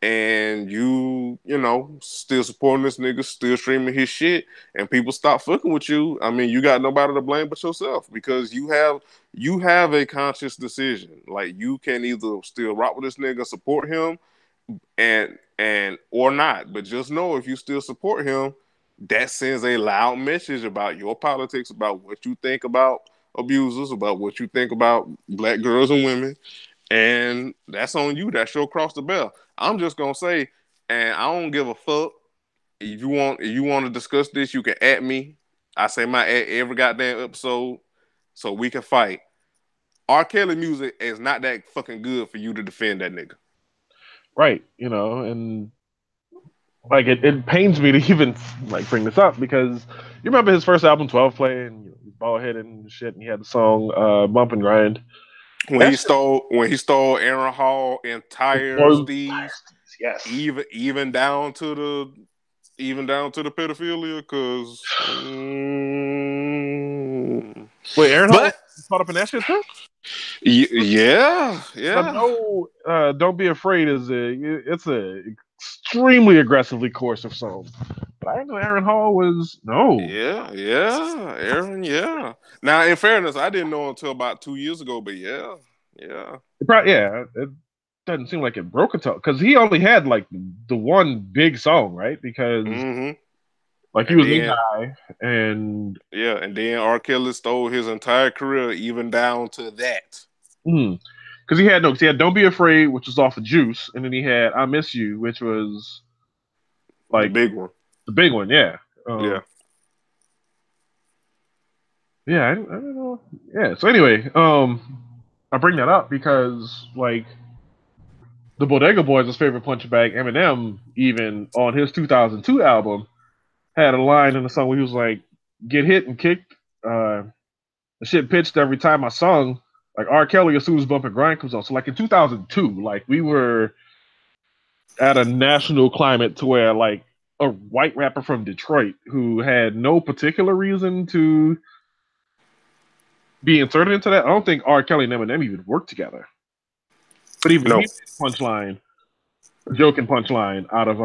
and still supporting this nigga, still streaming his shit, and people stop fucking with you, I mean, you got nobody to blame but yourself because you have a conscious decision. Like you can either still rock with this nigga, support him, and or not. But just know if you still support him, that sends a loud message about your politics, about what you think about abusers, about what you think about black girls and women, and that's on you. That's your cross the bell. I'm just gonna say, and I don't give a fuck. If you want to discuss this, you can at me. I say my at every goddamn episode, so we can fight. R. Kelly music is not that fucking good for you to defend that nigga. Right. And like it pains me to even like bring this up because you remember his first album, 12 Play, and he's bald headed and shit, and he had the song "Bump and Grind." when That he shit stole when he stole Aaron Hall entire was steez, yes. even down to the pedophilia, because Wait, Aaron Hall was but caught up in that shit too. yeah, I yeah, know. Don't be afraid it's a extremely aggressively coercive song, but I didn't know Aaron Hall was no. yeah, Aaron, yeah. Now, in fairness, I didn't know until about 2 years ago, but yeah, yeah. Yeah, it doesn't seem like it broke until because he only had like the one big song, right? Because hmm like he And was a then guy, and yeah, and then R. Kelly stole his entire career, even down to that. because he had no, because he had "Don't Be Afraid," which was off of Juice, and then he had "I Miss You," which was The like big one. the big one. Yeah, Yeah. yeah. I don't know. Yeah. So anyway, I bring that up because like the Bodega Boys' favorite punch bag, Eminem, even on his 2002 album, had a line in the song where he was like, "Get hit and kicked, the shit pitched every time I sung." Like R. Kelly, as soon as Bump and Grind comes on. So like in 2002, like we were at a national climate to where like a white rapper from Detroit who had no particular reason to be inserted into that. I don't think R. Kelly and Eminem even worked together. But even he No. made a punchline, a joking punchline out of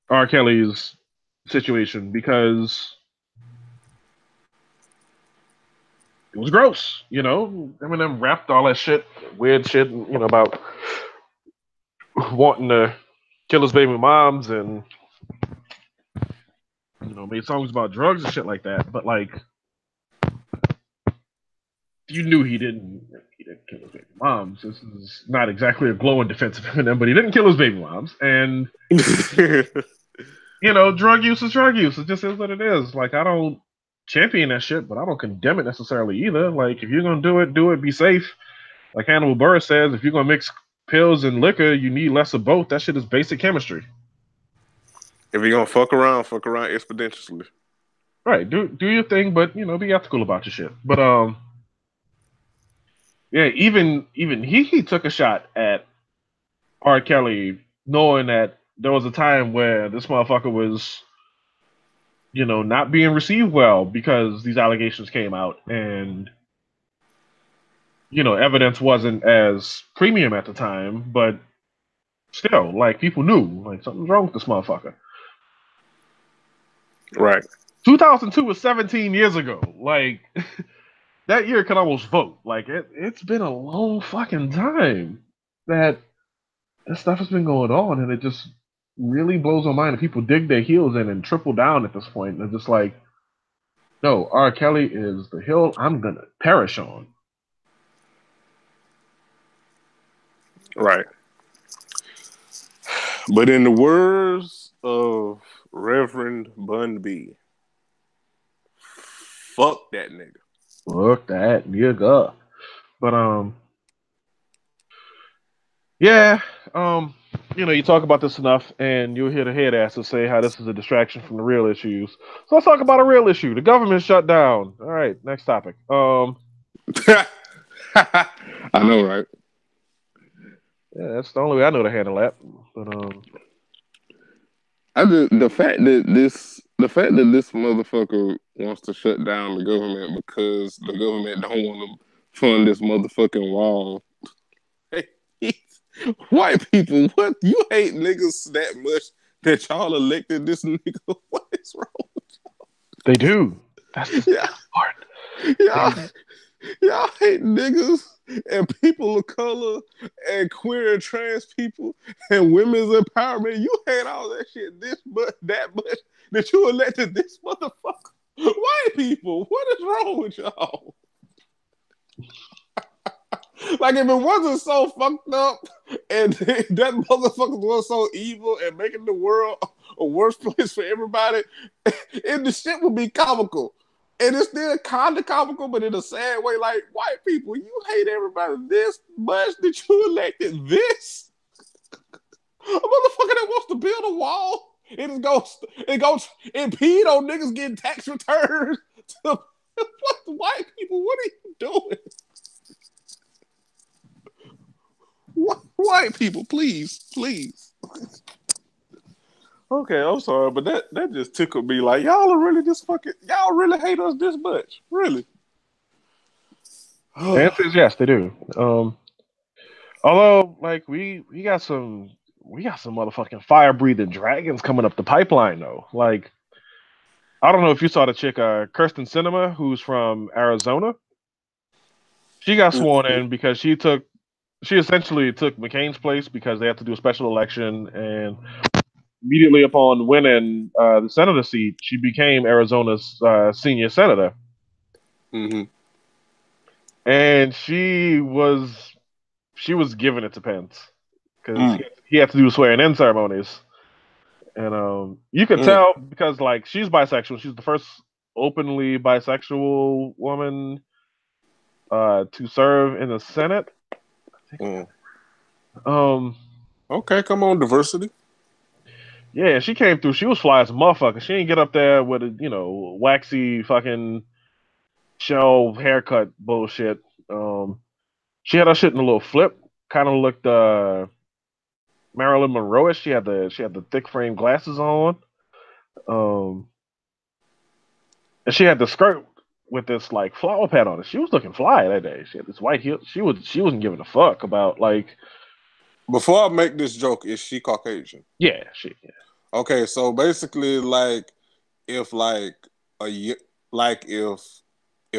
R. Kelly's situation because it was gross. You know, Eminem rapped all that shit, weird shit, you know, about wanting to kill his baby moms and you know made songs about drugs and shit like that. But like, you knew he didn't kill his baby moms. This is not exactly a glowing defense of Eminem, but he didn't kill his baby moms. And you know, drug use is drug use. It just is what it is. Like I don't champion that shit, but I don't condemn it necessarily either. Like if you're gonna do it, be safe. Like Hannibal Buress says, if you're gonna mix pills and liquor, you need less of both. That shit is basic chemistry. If you're gonna fuck around exponentially. Right. Do your thing, but you know, be ethical about your shit. But yeah, even he took a shot at R. Kelly, knowing that there was a time where this motherfucker was, you know, not being received well because these allegations came out, and you know, evidence wasn't as premium at the time, but still, like people knew, like something's wrong with this motherfucker. Right. 2002 was 17 years ago. Like that year can almost vote. Like it's been a long fucking time that this stuff has been going on, and it just really blows my mind. And people dig their heels in and triple down at this point. And they're just like, no, R. Kelly is the hill I'm gonna perish on. Right. But in the words of Reverend Bun B, fuck that nigga. Look that nigga. But yeah, you know, you talk about this enough, and you'll hear the head asses say how this is a distraction from the real issues. So let's talk about a real issue. The government shut down. All right, next topic. I know, right? Yeah, that's the only way I know to handle that. But I just the fact that this motherfucker wants to shut down the government because the government don't want to fund this motherfucking wall. White people, what you hate niggas that much that y'all elected this nigga? What is wrong? they do. That's the Yeah, part. y'all, y'all hate niggas and people of color and queer and trans people and women's empowerment. You hate all that shit this much, that much that you elected this motherfucker. White people, what is wrong with y'all? Like if it wasn't so fucked up and that motherfucker was so evil and making the world a worse place for everybody, and the shit would be comical. And it's still kind of comical, but in a sad way. Like white people, you hate everybody this much that you elected this a motherfucker that wants to build a wall. It goes impede on niggas getting tax returns. To, what white people? What are you doing? White people, please, please. Okay, I'm sorry, but that just tickled me. Like y'all are really just fucking. Y'all really hate us this much, really? The answer is yes, they do. Although, like we got some motherfucking fire breathing dragons coming up the pipeline though. Like I don't know if you saw the chick, Kirsten Cinema, who's from Arizona. She got sworn in because she essentially took McCain's place because they had to do a special election, and immediately upon winning the senator seat, she became Arizona's senior senator. Mm-hmm. And she was giving it to Pence because Mm. he had to do swearing in ceremonies, and you could Mm. tell because like she's bisexual. She's the first openly bisexual woman to serve in the Senate. Mm. Um, Okay, come on, diversity. yeah, she came through. She was fly as a motherfucker. She didn't get up there with a waxy fucking shell haircut bullshit. She had her shit in a little flip. Kind of looked Marilyn Monroe-ish. She had the thick frame glasses on. Um, and she had the skirt with this like flower pad on it. She was looking fly that day. She had this white heel. She wasn't giving a fuck about like Before I make this joke, is she Caucasian? yeah, she yeah. Okay, so basically, like, if like like if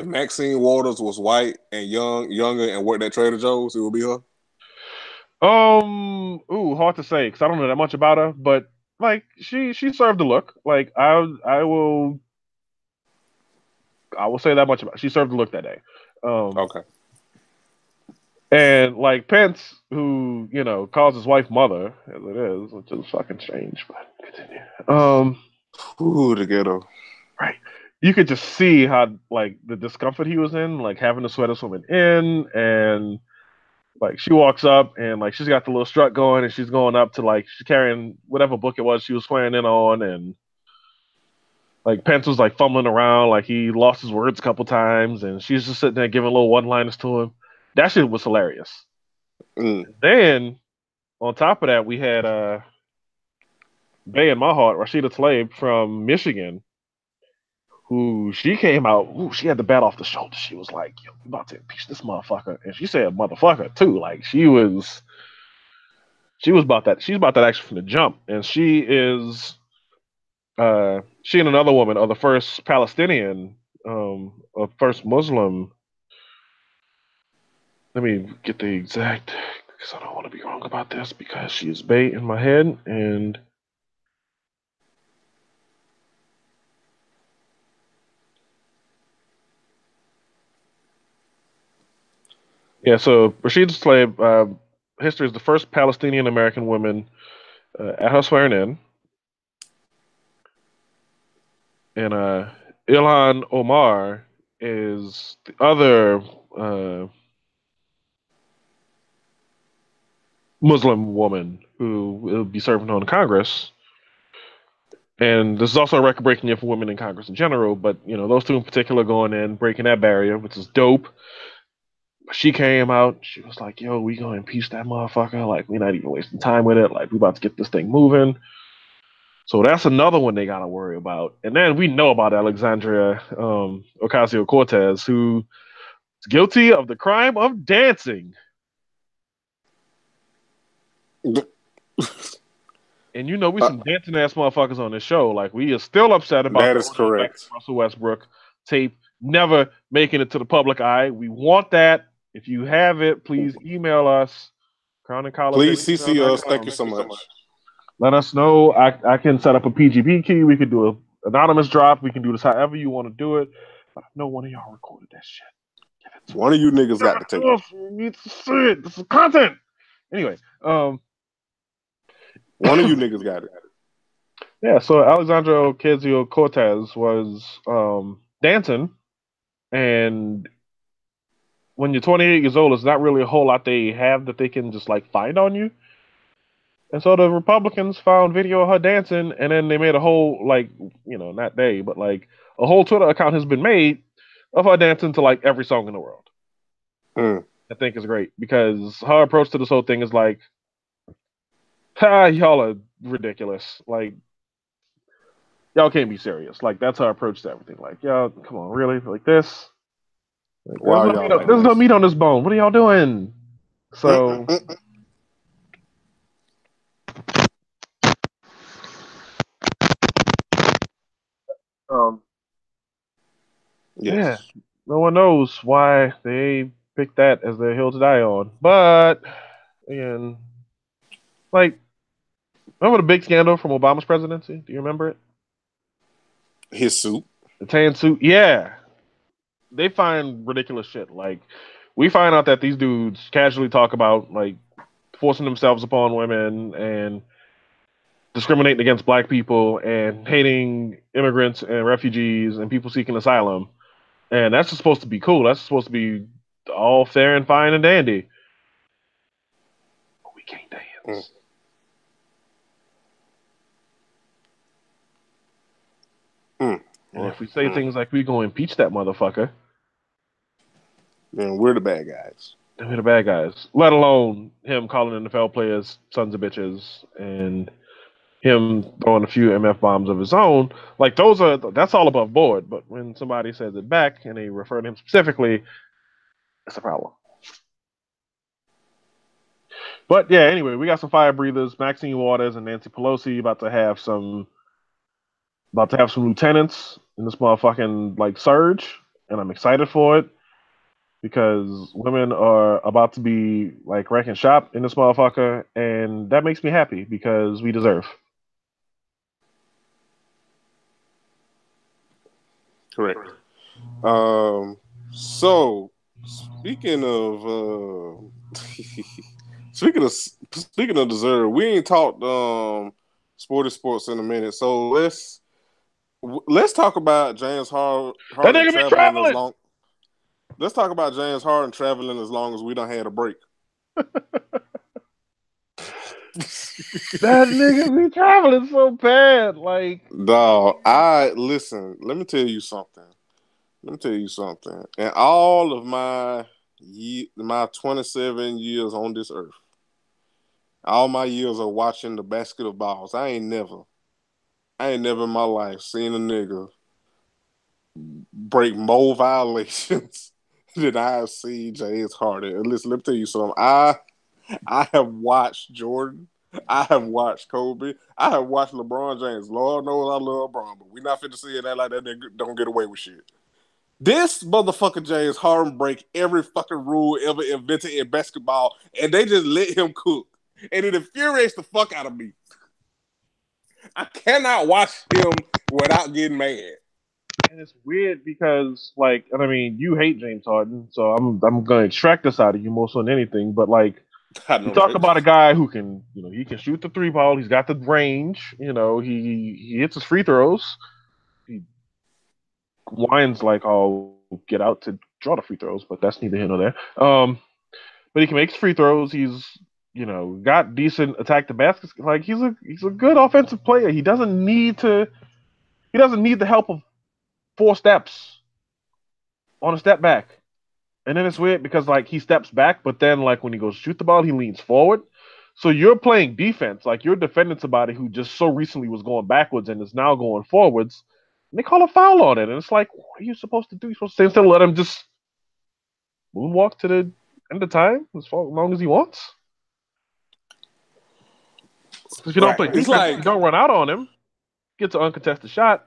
Maxine Waters was white and younger and worked at Trader Joe's, it would be her. Hard to say because I don't know that much about her, but like she served the look. Like I will say that much about. She served the look that day. Um, Okay. and like Pence, who calls his wife mother as it is, which is fucking strange, but continue. Ooh, the ghetto. Right. You could just see how like the discomfort he was in, like having the sweater swimming in, and like she walks up and like she's got the little strut going, and she's going up to like she's carrying whatever book it was she was swearing in on, and like Pence was like fumbling around, like he lost his words a couple times, and she's just sitting there giving little one-liners to him. That shit was hilarious. Mm. Then on top of that, we had Bay in my heart, Rashida Tlaib from Michigan, who she came out, ooh, she had the bat off the shoulder. She was like, yo, we about to impeach this motherfucker. And she said motherfucker too. Like she was about that. She's about that action from the jump. And she and another woman are the first Palestinian, or first Muslim. Let me get the exact because I don't want to be wrong about this because she is bait in my head. And yeah, so Rashida Tlaib, history is the first Palestinian American woman at her swearing in. And Ilhan Omar is the other Muslim woman who will be serving on Congress. And this is also a record breaking year for women in Congress in general, but those two in particular going in, breaking that barrier, which is dope. She came out, she was like, yo, we gonna impeach that motherfucker. Like, we're not even wasting time with it. Like, we about to get this thing moving. So that's another one they gotta worry about. And then we know about Alexandria Ocasio Cortez, who is guilty of the crime of dancing. And we Uh, some dancing ass motherfuckers on this show. Like we are still upset about that the is OJ Black correct. Russell Westbrook tape never making it to the public eye. We want that. If you have it, please email us. crownandcollards at Please CC us. Thank gmail.com. you so much. Let us know. I can set up a PGP key. We can do a anonymous drop. We can do this however you want to do it. But I know one of y'all recorded that shit. Give it to One of you niggas got the tape. us. We need to see it. This is content. Anyway, One of you niggas got it. yeah, so Alexandra Ocasio Cortez was dancing, and when you're 28 years old, it's not really a whole lot they have that they can just like find on you. And so the Republicans found video of her dancing, and then they made a whole like not they, but like a whole Twitter account has been made of her dancing to like every song in the world. Mm. I think is great because her approach to this whole thing is like, ha, y'all are ridiculous. Like y'all can't be serious. Like that's our approach to everything. Like, y'all, come on, really? Like this? Like, Why are y'all like there's no this? meat on this bone. What are y'all doing? So, um, yeah, Yes. no one knows why they picked that as their hill to die on. But again, like, remember the big scandal from Obama's presidency? Do you remember it? His suit. The tan suit. Yeah, they find ridiculous shit. Like, we find out that these dudes casually talk about like forcing themselves upon women and discriminating against black people and hating immigrants and refugees and people seeking asylum. And that's supposed to be cool. That's supposed to be all fair and fine and dandy. But we can't Mm, dance. mm, And mm, if we say mm. things like we gonna impeach that motherfucker, Then we're the bad guys. then we're the bad guys. Let alone him calling NFL players sons of bitches and him throwing a few MF bombs of his own. Like that's all above board. But when somebody says it back and they refer to him specifically, it's a problem. But yeah, anyway, we got some fire breathers, Maxine Waters and Nancy Pelosi about to have some lieutenants in this motherfucking like surge, and I'm excited for it because women are about to be like wrecking shop in this motherfucker, and that makes me happy because we deserve. Correct. So speaking of speaking of deserve, we ain't talked sports in a minute. So let's talk about That Harden nigga be traveling as traveling. long. Let's talk about James Harden traveling as long as we don't had a break. That nigga be traveling so bad. Like Dog, I listen. Let me tell you something. Let me tell you something. In all of my 27 years on this earth, all my years of watching the basket of balls, I ain't never in my life seen a nigga break more violations than I have seen James Harden. And listen, let me tell you something. I have watched Jordan. I have watched Kobe. I have watched LeBron James. Lord knows I love LeBron, but we not fit to see that like that nigga don't get away with shit. This motherfucker James Harden break every fucking rule ever invented in basketball, and they just let him cook. And it infuriates the fuck out of me. I cannot watch him without getting mad. and it's weird because like, and I mean, you hate James Harden, so I'm gonna extract this out of you more so than anything. But like, I you know, talk right? about a guy who can, he can shoot the three ball. He's got the range. He hits his free throws. He whines like I'll get out to draw the free throws, but that's neither here nor there. But he can make his free throws. He's got decent attack the basket. Like he's a good offensive player. He doesn't need the help of four steps on a step back. And then it's weird because like he steps back, but then like when he goes to shoot the ball, he leans forward. So you're playing defense, like you're defending somebody who just so recently was going backwards and is now going forwards. And they call a foul on it, and it's like, what are you supposed to do? You're supposed to stay still, let him just moonwalk to the end of time as long as he wants. Because if you don't Right. play It's defense, you like don't run out on him, gets an uncontested shot.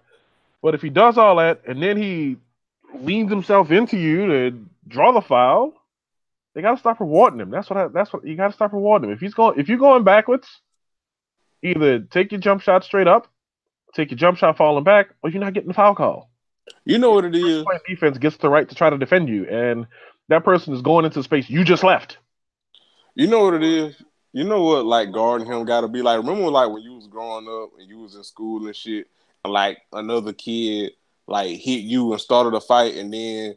But if he does all that and then he leans himself into you to draw the foul, they gotta stop rewarding him. That's what you gotta stop rewarding him. If you're going backwards, either take your jump shot straight up, take your jump shot falling back, or you're not getting the foul call. you know what it The person is. playing defense gets the right to try to defend you, and that person is going into space you just left. You know what it is. You know what like guarding him got to be like. Remember like when you was growing up and you was in school and shit, and like another kid like hit you and started a fight, and then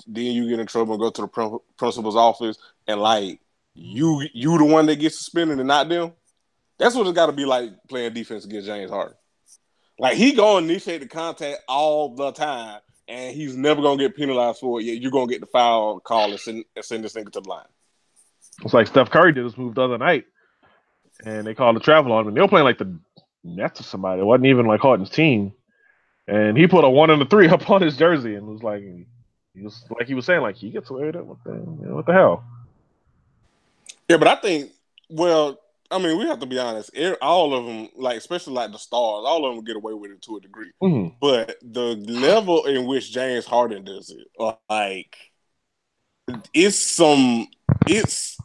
you get in trouble and go to the principal's office, and like you the one that gets suspended and not them. That's what it's got to be like playing defense against James Harden. Like he gonna initiate the contact all the time, and he's never gonna get penalized for it. Yeah, you're gonna get the foul call and send this nigga to the line. It's like Steph Curry did this move the other night, and they called a travel on him. And they were playing like the Nets or somebody. It wasn't even like Harden's team, and he put a 1 and a 3 up on his jersey, and was like, he was saying like he gets away with it. What the hell? Yeah, but I think, well, I mean, we have to be honest. All of them, like especially like the stars, all of them get away with it to a degree. Mm-hmm. But the level in which James Harden does it, like, it's some, it's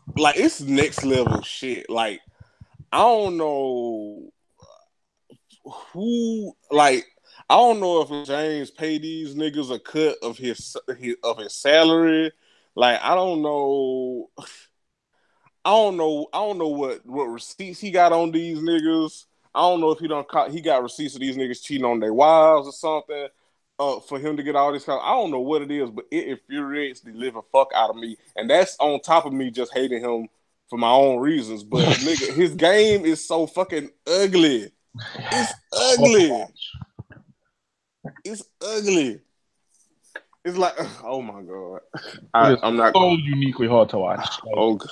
next level shit. Like, I don't know who, like, I don't know if James paid these niggas a cut of his salary. Like, I don't know what receipts he got on these niggas. I don't know if he got receipts of these niggas cheating on their wives or something. for him to get all this stuff. I don't know what it is, but it infuriates the living fuck out of me. And that's on top of me just hating him for my own reasons. But nigga, his game is so fucking ugly. It's ugly. It's ugly. It's like, oh my god. It is I'm not. so uniquely hard to watch. Like, Oh, God.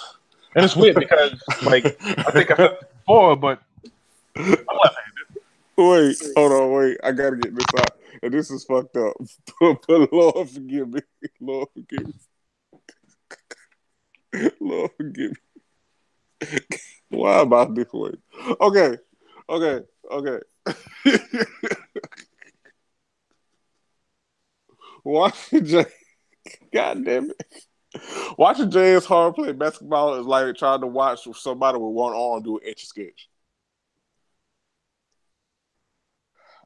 and it's weird because, like, I think I said this before, but I'm left-handed. Wait, hold on, wait. I gotta get this out. And this is fucked up. But Lord forgive me. Lord forgive me. Lord forgive me. Why am I this way? Okay. Watching Jay, God damn it. Watching James Harden play basketball is like trying to watch somebody with one arm do an etch a sketch.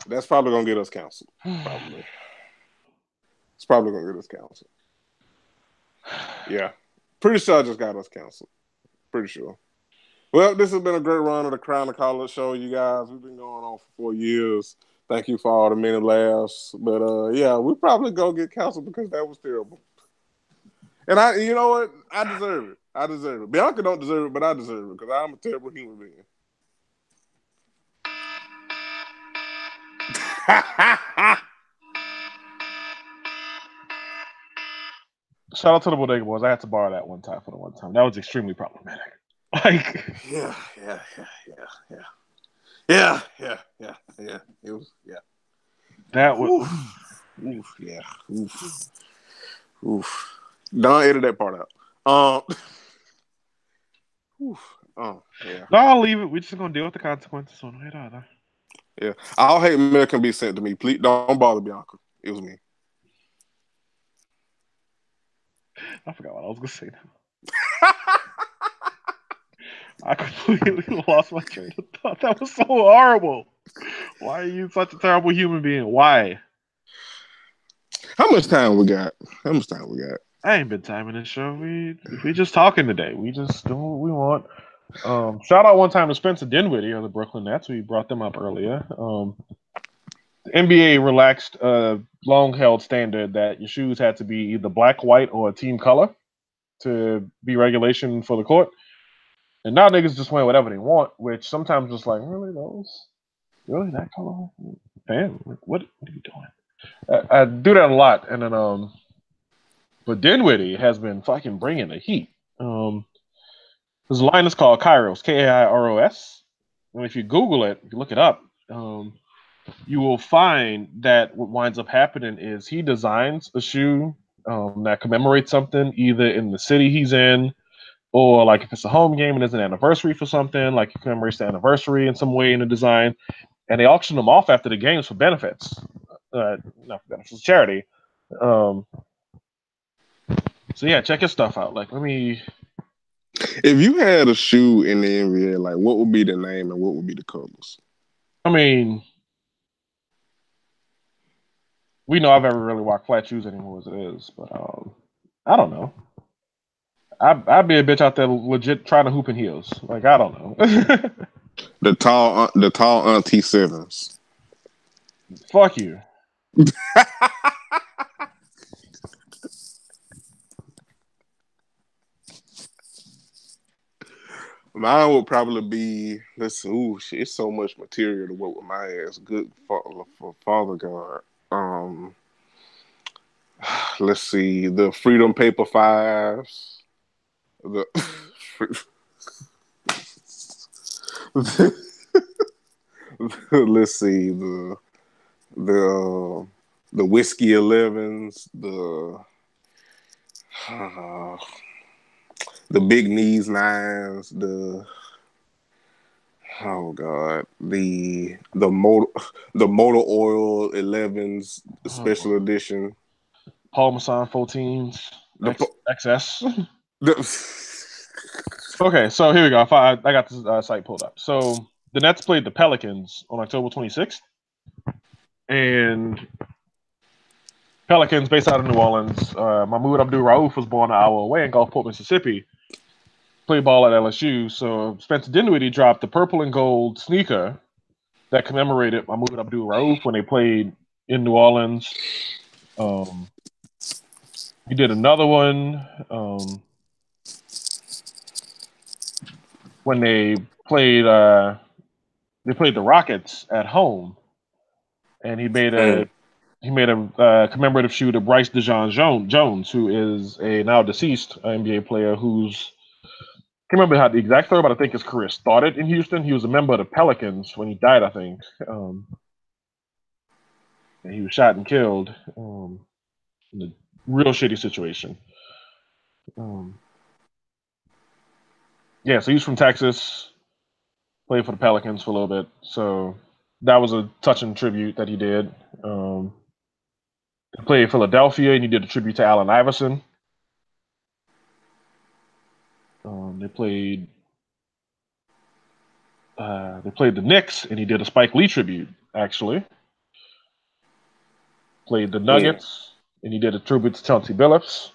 That's probably gonna get us canceled. Probably. It's probably gonna get us canceled. Yeah. Pretty sure I just got us canceled. Pretty sure. Well, this has been a great run of the Crown of College show, you guys. We've been going on for 4 years. Thank you for all the many laughs. But yeah, we probably gonna get canceled because that was terrible. And you know what? I deserve it. I deserve it. Bianca don't deserve it, but I deserve it because I'm a terrible human being. Shout out to the Bodega Boys. I had to borrow that one time for the one time. That was extremely problematic. Like, yeah. It was, yeah. that was. Oof, yeah. Oof. Don't edit that part out. Yeah. No, I'll leave it. We're just gonna deal with the consequences. So no, no. Yeah. All hate mail can be sent to me. Please don't bother Bianca. It was me. I forgot what I was gonna say now. I completely lost my train of thought. That was so horrible. Why are you such a terrible human being? Why? How much time we got? I ain't been timing this show. We just talking today. We just doing what we want. Shout out one time to Spencer Dinwiddie of the Brooklyn Nets. We brought them up earlier. The NBA relaxed a long-held standard that your shoes had to be either black, white, or a team color to be regulation for the court. And now niggas just wear whatever they want, which sometimes just like, really, those? Really, that color? Damn, what are you doing? I do that a lot. And then, but Dinwiddie has been fucking bringing the heat. His line is called Kairos, Kairos. And if you Google it, if you look it up, you will find that what winds up happening is he designs a shoe that commemorates something either in the city he's in, or like if it's a home game and there's an anniversary for something, like he commemorates the anniversary in some way in the design, and they auction them off after the games for benefits, not for benefits, charity. So yeah, check his stuff out. Like, let me. If you had a shoe in the NBA, like what would be the name and what would be the colors? I mean, we know I've ever really rocked flat shoes anymore as it is, but I don't know. I'd be a bitch out there legit trying to hoop in heels. Like, I don't know. The tall auntie sevens. Fuck you. Mine would probably be shit, it's so much material to work with my ass. Good for Father God. Let's see, the Freedom Paper Fives. The let's see, the Whiskey 11s, uh, the Big Knees 9s, oh god, the motor oil 11s, the special edition. Paul Masson 14s, XS. The, Okay, so here we go. I got this site pulled up. So the Nets played the Pelicans on October 26th, and Pelicans, based out of New Orleans. Mahmoud Abdul Rauf was born an hour away in Gulfport, Mississippi. Played ball at LSU. So Spencer Dinwiddie dropped the purple and gold sneaker that commemorated Mahmoud Abdul Rauf when they played in New Orleans. Um, he did another one when they played the Rockets at home, and Mm. he made a commemorative shoe to Bryce Jones, who is a now deceased NBA player who's I can't remember how the exact story, but I think his career started in Houston. He was a member of the Pelicans when he died, I think. And he was shot and killed in a real shitty situation. Um, yeah, so he's from Texas, played for the Pelicans for a little bit. So that was a touching tribute that he did. He played Philadelphia, and he did a tribute to Allen Iverson. They played the Knicks, and he did a Spike Lee tribute. Actually, played the Mm. Nuggets, and he did a tribute to Chauncey Billups.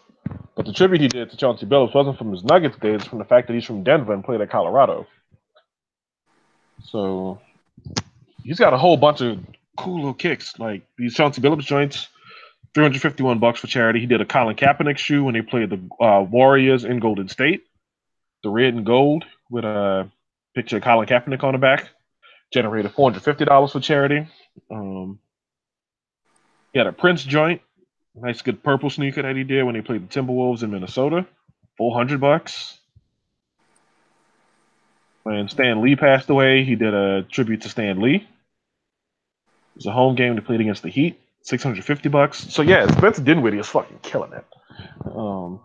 But the tribute he did to Chauncey Billups wasn't from his Nuggets days; it's from the fact that he's from Denver and played at Colorado. So he's got a whole bunch of cool little kicks, like these Chauncey Billups joints. $351 for charity. He did a Colin Kaepernick shoe when they played the Warriors in Golden State, the red and gold with a picture of Colin Kaepernick on the back. Generated $450 for charity. Um, he had a Prince joint, nice good purple sneaker that he did when they played the Timberwolves in Minnesota, $400. When Stan Lee passed away, he did a tribute to Stan Lee. It was a home game. They played against the Heat, $650. So yeah, Spencer Dinwiddie is fucking killing it. Um,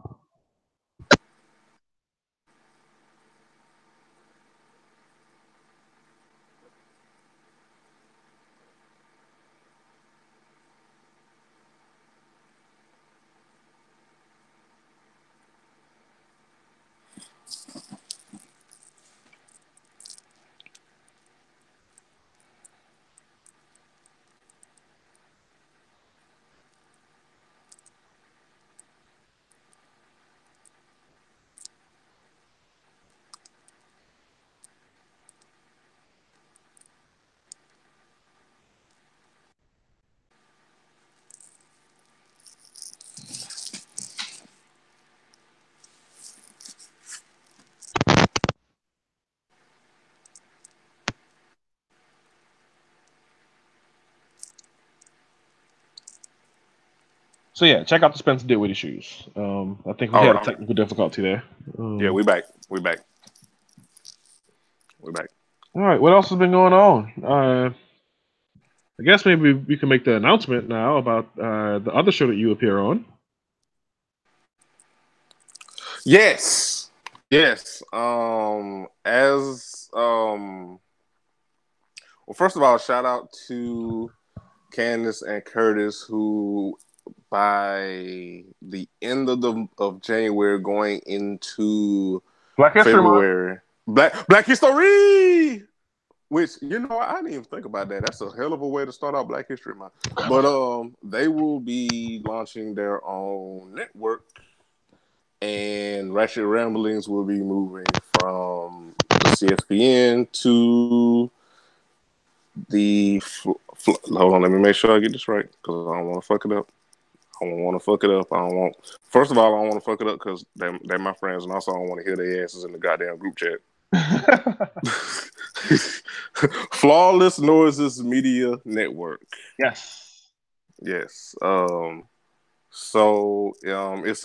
so yeah, check out the Spencer Dinwiddie shoes. I think we All had a right. technical difficulty there. Yeah, we back. We back. We back. All right, what else has been going on? I guess maybe we can make the announcement now about the other show that you appear on. Yes. Yes. Well, first of all, shout out to Candace and Curtis, who by the end of January, going into Black History Month. February, Black History. Which, I didn't even think about that. That's a hell of a way to start out Black History Month. But they will be launching their own network, and Ratchet Ramblings will be moving from the CSPN to the. Hold on, let me make sure I get this right because I don't want to fuck it up. I don't want to fuck it up. I don't want. First of all, I don't want to fuck it up because they're my friends, and also I don't want to hear their asses in the goddamn group chat. Flawless Noises Media Network. Yes. Yes. So it's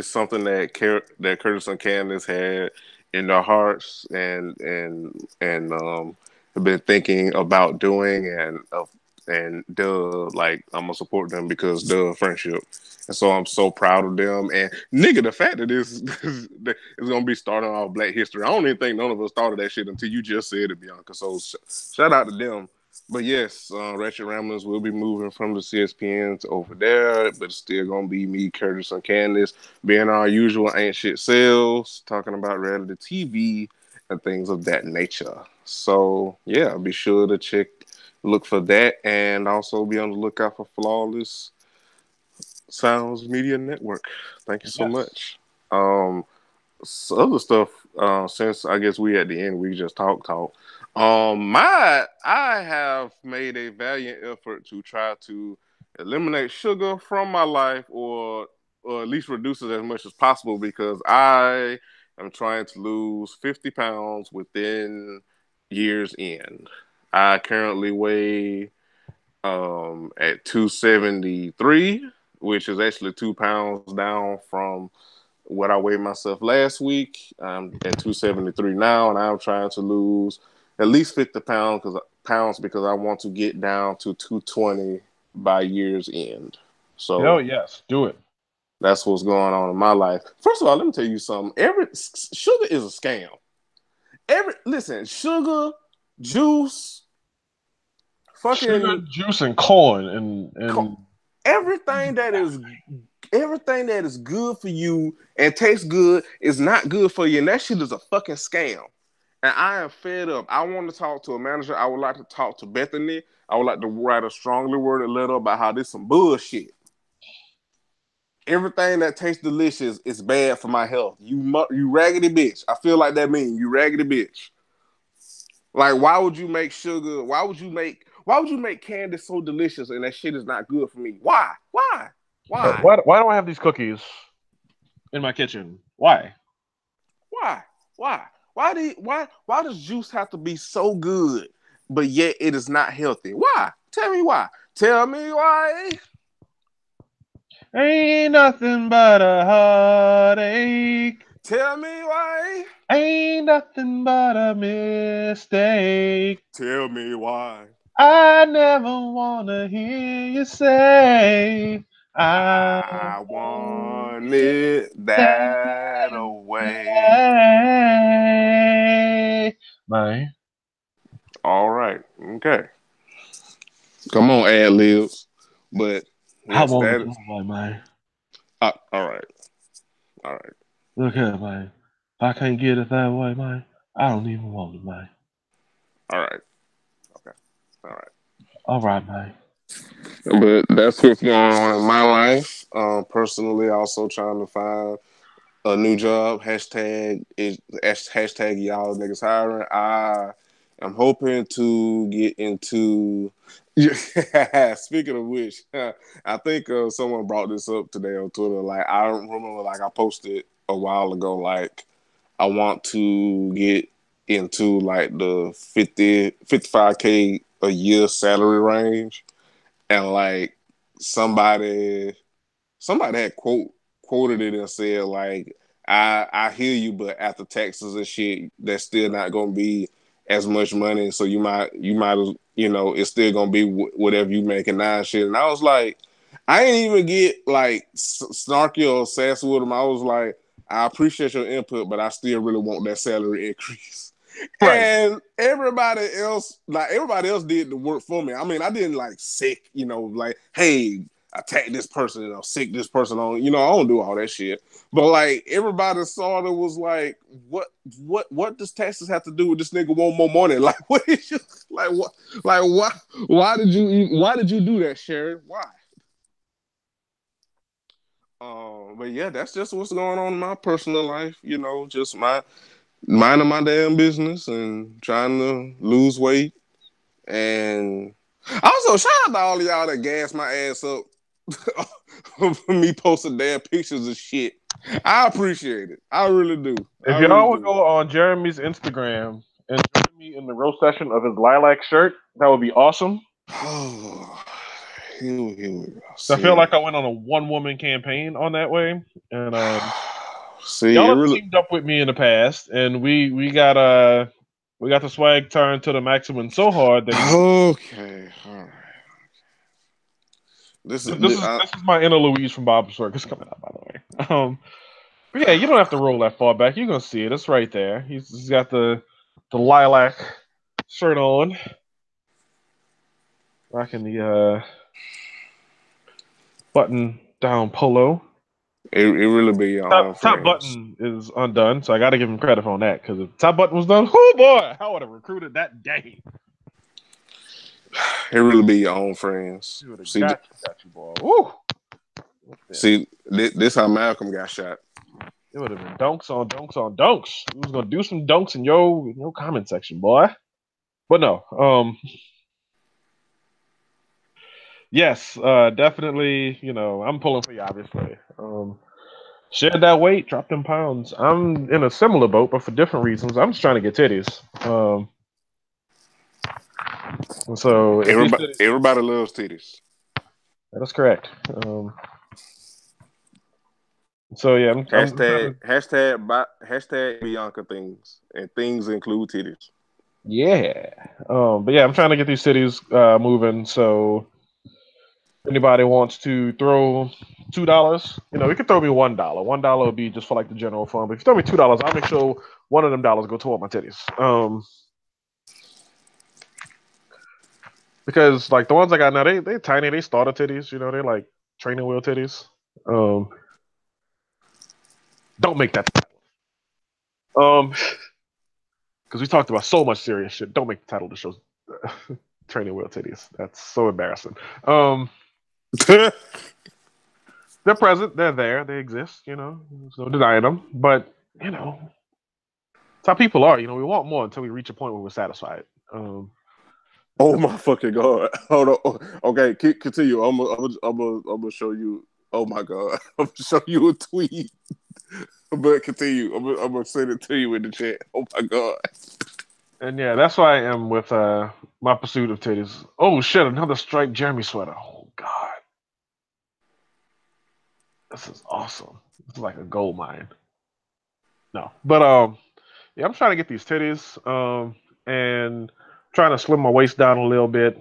something that Curtis and Candace had in their hearts and have been thinking about doing, and like I'm gonna support them because friendship. And so I'm so proud of them. And nigga, the fact that this is gonna be starting off Black History, I don't even think none of us thought of that shit until you just said it, Bianca. So shout out to them. But yes, Ratchet Ramblers will be moving from the CSPN to over there, but it's still gonna be me, Curtis, and Candace being our usual ain't shit selves, talking about reality TV and things of that nature. So yeah, be sure to look for that, and also be on the lookout for Flawless Sounds Media Network. Thank you so Yes. much. Um, other stuff, since I guess we at the end, we just talk. I have made a valiant effort to try to eliminate sugar from my life, or at least reduce it as much as possible, because I am trying to lose 50 pounds within year's end. I currently weigh at 273, which is actually 2 pounds down from what I weighed myself last week. I'm at 273 now, and I'm trying to lose at least 50 pounds because I want to get down to 220 by year's end. Hell So yes, do it. that's what's going on in my life. First of all, let me tell you something. Every sugar is a scam. Listen, sugar, juice, Sugar, fucking juice, and corn, and everything that is everything that is good for you and tastes good is not good for you, and that shit is a fucking scam. And I am fed up. I want to talk to a manager. I would like to talk to Bethany. I would like to write a strongly worded letter about how this some bullshit. Everything that tastes delicious is bad for my health. You raggedy bitch. I feel like that mean you raggedy bitch. Like, why would you make sugar? Why would you make candy so delicious and that shit is not good for me? Why? Why? Why? why do I have these cookies in my kitchen? Why? Why? Why? Why does juice have to be so good, but yet it is not healthy? Why? Tell me why. Tell me why. Ain't nothing but a heartache. Tell me why. Ain't nothing but a mistake. Tell me why. I never wanna hear you say I I want want it it that that away. way. Man, All right. Okay. Come on, ad libs. But I yes, want that it is. that way, man. All right. All right. Look here, man. If I can't get it that way, man, I don't even want it, man. All right. Okay. All right. All right, man. But that's what's going on in my life. Personally, also trying to find a new job. Hashtag y'all niggas hiring. I am hoping to get into. Speaking of which, I think someone brought this up today on Twitter. Like, I remember, like, I posted a while ago, like, I want to get into like the 55K a year salary range, and like somebody somebody had quoted it and said like, I hear you, but after taxes and shit, that's still not gonna be as much money. So you might it's still gonna be whatever you making now and shit. And I was like, I ain't even get like snarky or sassy with him. I was like, I appreciate your input, but I still really want that salary increase. Right. And everybody else did the work for me. I mean, I didn't like sick, like, hey, attack this person, sick this person on. I don't do all that shit. But like everybody sort of was like, what does Texas have to do with this nigga want more money? Like, what is you like what like why did you do that, Sharon? Why? But yeah, that's just what's going on in my personal life. Just minding my damn business and trying to lose weight. And also, shout out to all of y'all that gas my ass up for me posting damn pictures of shit. I appreciate it. I really do. I If really y'all would do. go on Jeremy's Instagram and join me in the roast session of his lilac shirt, that would be awesome. Oh, here we go. I feel See, like I went on a one woman campaign on that way, and see, y'all it have really. teamed up with me in the past, and we got the swag turned to the maximum so hard that he. Okay, all right. This is This is my inner Louise from Bob Circus coming out, by the way. But yeah, you don't have to roll that far back. You're gonna see it. It's right there. He's got the lilac shirt on, rocking the button down polo. it really be your own Top friends. button is undone, so I got to give him credit on that because if top button was done, oh boy, I would have recruited that day. It really be your own friends. He would have See, got you, boy. Woo! this how Malcolm got shot. It would have been dunks on dunks on dunks. We was gonna do some dunks in your comment section, boy. But no, yes, definitely. I'm pulling for you, obviously. Shed that weight, drop them pounds. I'm in a similar boat, but for different reasons. I'm just trying to get titties. And so if these titties, Everybody loves titties. that is correct. So yeah, I'm trying Hashtag to. hashtag Bianca things, and things include titties. Yeah. But yeah, I'm trying to get these cities moving. So if anybody wants to throw $2, we could throw me $1. $1 would be just for like the general fund. But if you throw me $2, I'll make sure one of them dollars go toward my titties. Because like the ones I got now, they tiny, they starter titties. They're like training wheel titties. Um, don't make that. Um, because we talked about so much serious shit. Don't make the title of the show training wheel titties. That's so embarrassing. Um, they're present. They're there. They exist. There's no denying them. But it's how people are. We want more until we reach a point where we're satisfied. Oh That's my fucking god! Hold on. Okay, continue. I'm gonna show you. Oh my god! I'm gonna show you a tweet. But continue. I'm gonna send it to you in the chat. Oh my god! and yeah, that's why I am with my pursuit of titties. Oh shit! Another striped Jeremy sweater. Oh god, this is awesome. It's like a gold mine. No, but yeah, I'm trying to get these titties and trying to slim my waist down a little bit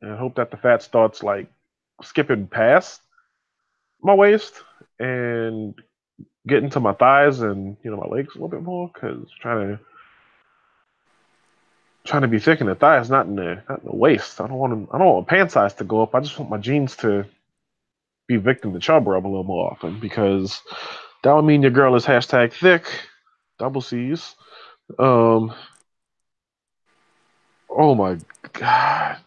and hope that the fat starts like skipping past my waist and getting to my thighs and my legs a little bit more because trying to be thick in the thighs, not in the waist. I don't want pant size to go up. I just want my jeans to be victim to chub rub a little more often because that would mean your girl is hashtag thick, double C's. Um, oh my god.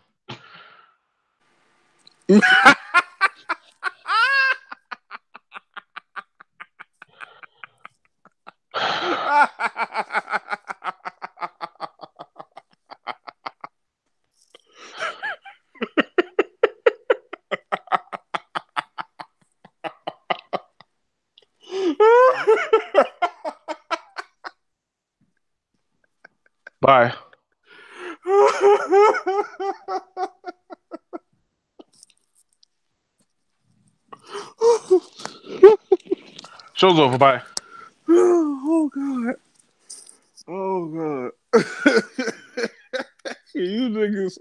Bye. Show's over. Bye. Oh god! Oh god! you niggas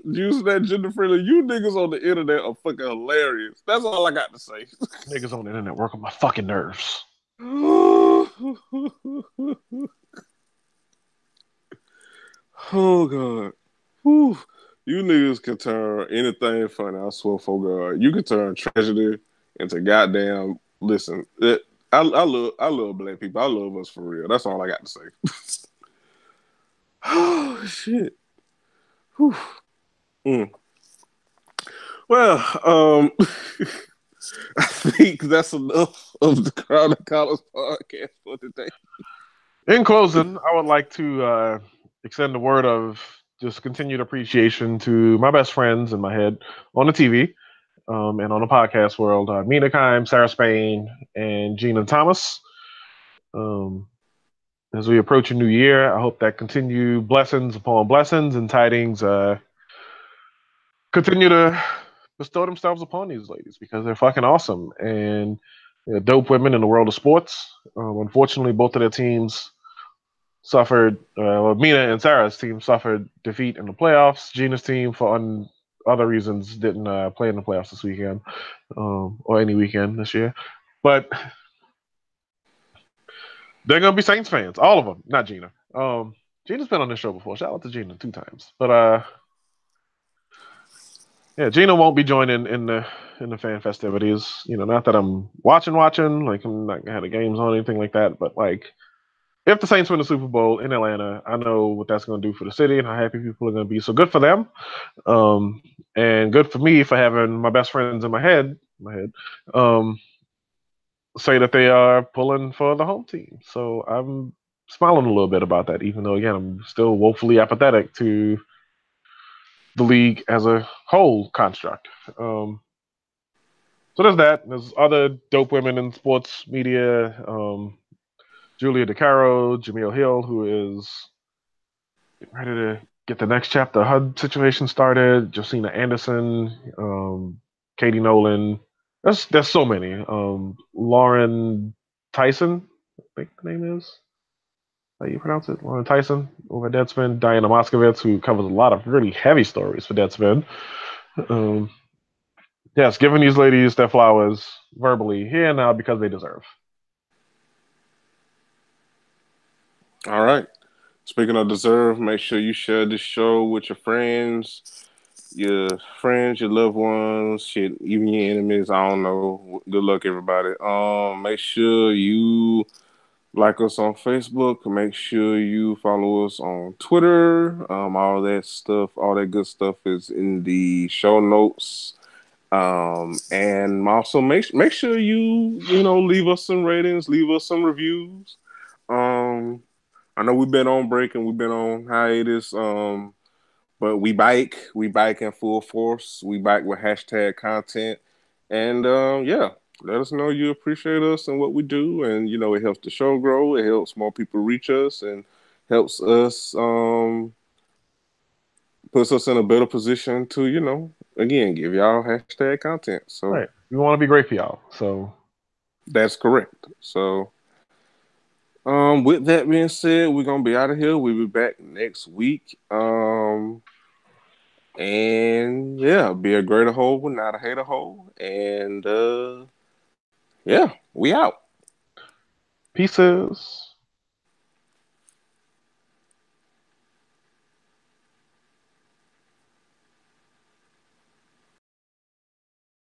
use that gender friendly. You niggas on the internet are fucking hilarious. That's all I got to say. Niggas on the internet work on my fucking nerves. Oh god. Whew. You niggas can turn anything funny. I swear for God, you can turn tragedy into goddamn. Listen, I love black people. I love us for real. That's all I got to say. Oh shit. Whew. Mm. Well, I think that's enough of the Crown of College podcast for today. In closing, I would like to extend a word of just continued appreciation to my best friends in my head on the TV and on the podcast world, Mina Kime, Sarah Spain, and Gina Thomas. Um, as we approach a new year, I hope that continue blessings upon blessings and tidings continue to bestow themselves upon these ladies because they're fucking awesome and they're dope women in the world of sports. Unfortunately, both of their teams suffered. Mina and Sarah's team suffered defeat in the playoffs. Gina's team, for other reasons, didn't play in the playoffs this weekend or any weekend this year. But they're gonna be Saints fans, all of them. Not Gina. Gina's been on this show before. Shout out to Gina 2 times. But yeah, Gina won't be joining in the fan festivities. Not that I'm watching, like I'm not gonna have the games on or anything like that. But like, if the Saints win the Super Bowl in Atlanta, I know what that's going to do for the city and how happy people are going to be. So good for them, and good for me for having my best friends in my head, um, say that they are pulling for the home team. So I'm smiling a little bit about that, even though again I'm still woefully apathetic to the league as a whole construct. So there's that. There's other dope women in sports media. Julia DeCaro, Jameel Hill, who is ready to get the next chapter HUD situation started. Josina Anderson, Katie Nolan. There's so many. Lauren Tyson, I think the name is. How you pronounce it? Lauren Tyson over at Deadspin. Diana Moskovitz, who covers a lot of really heavy stories for Deadspin. Um, yes, giving these ladies their flowers verbally here and now because they deserve. All right. Speaking of deserve, make sure you share this show with your loved ones, shit, even your enemies. I don't know. Good luck, everybody. Make sure you like us on Facebook. Make sure you follow us on Twitter. All that stuff, all that good stuff is in the show notes. And also make sure you leave us some ratings, leave us some reviews. Um, I know we've been on break and we've been on hiatus. But we bike in full force. We bike with hashtag content, and yeah, let us know you appreciate us and what we do, and it helps the show grow. It helps more people reach us, and helps us puts us in a better position to again give y'all hashtag content. So Right. We want to be great for y'all. So that's correct. So with that being said, we're gonna be out of here. We'll be back next week. And yeah, be a greater whole, not a hater whole. And yeah, we out. pieces.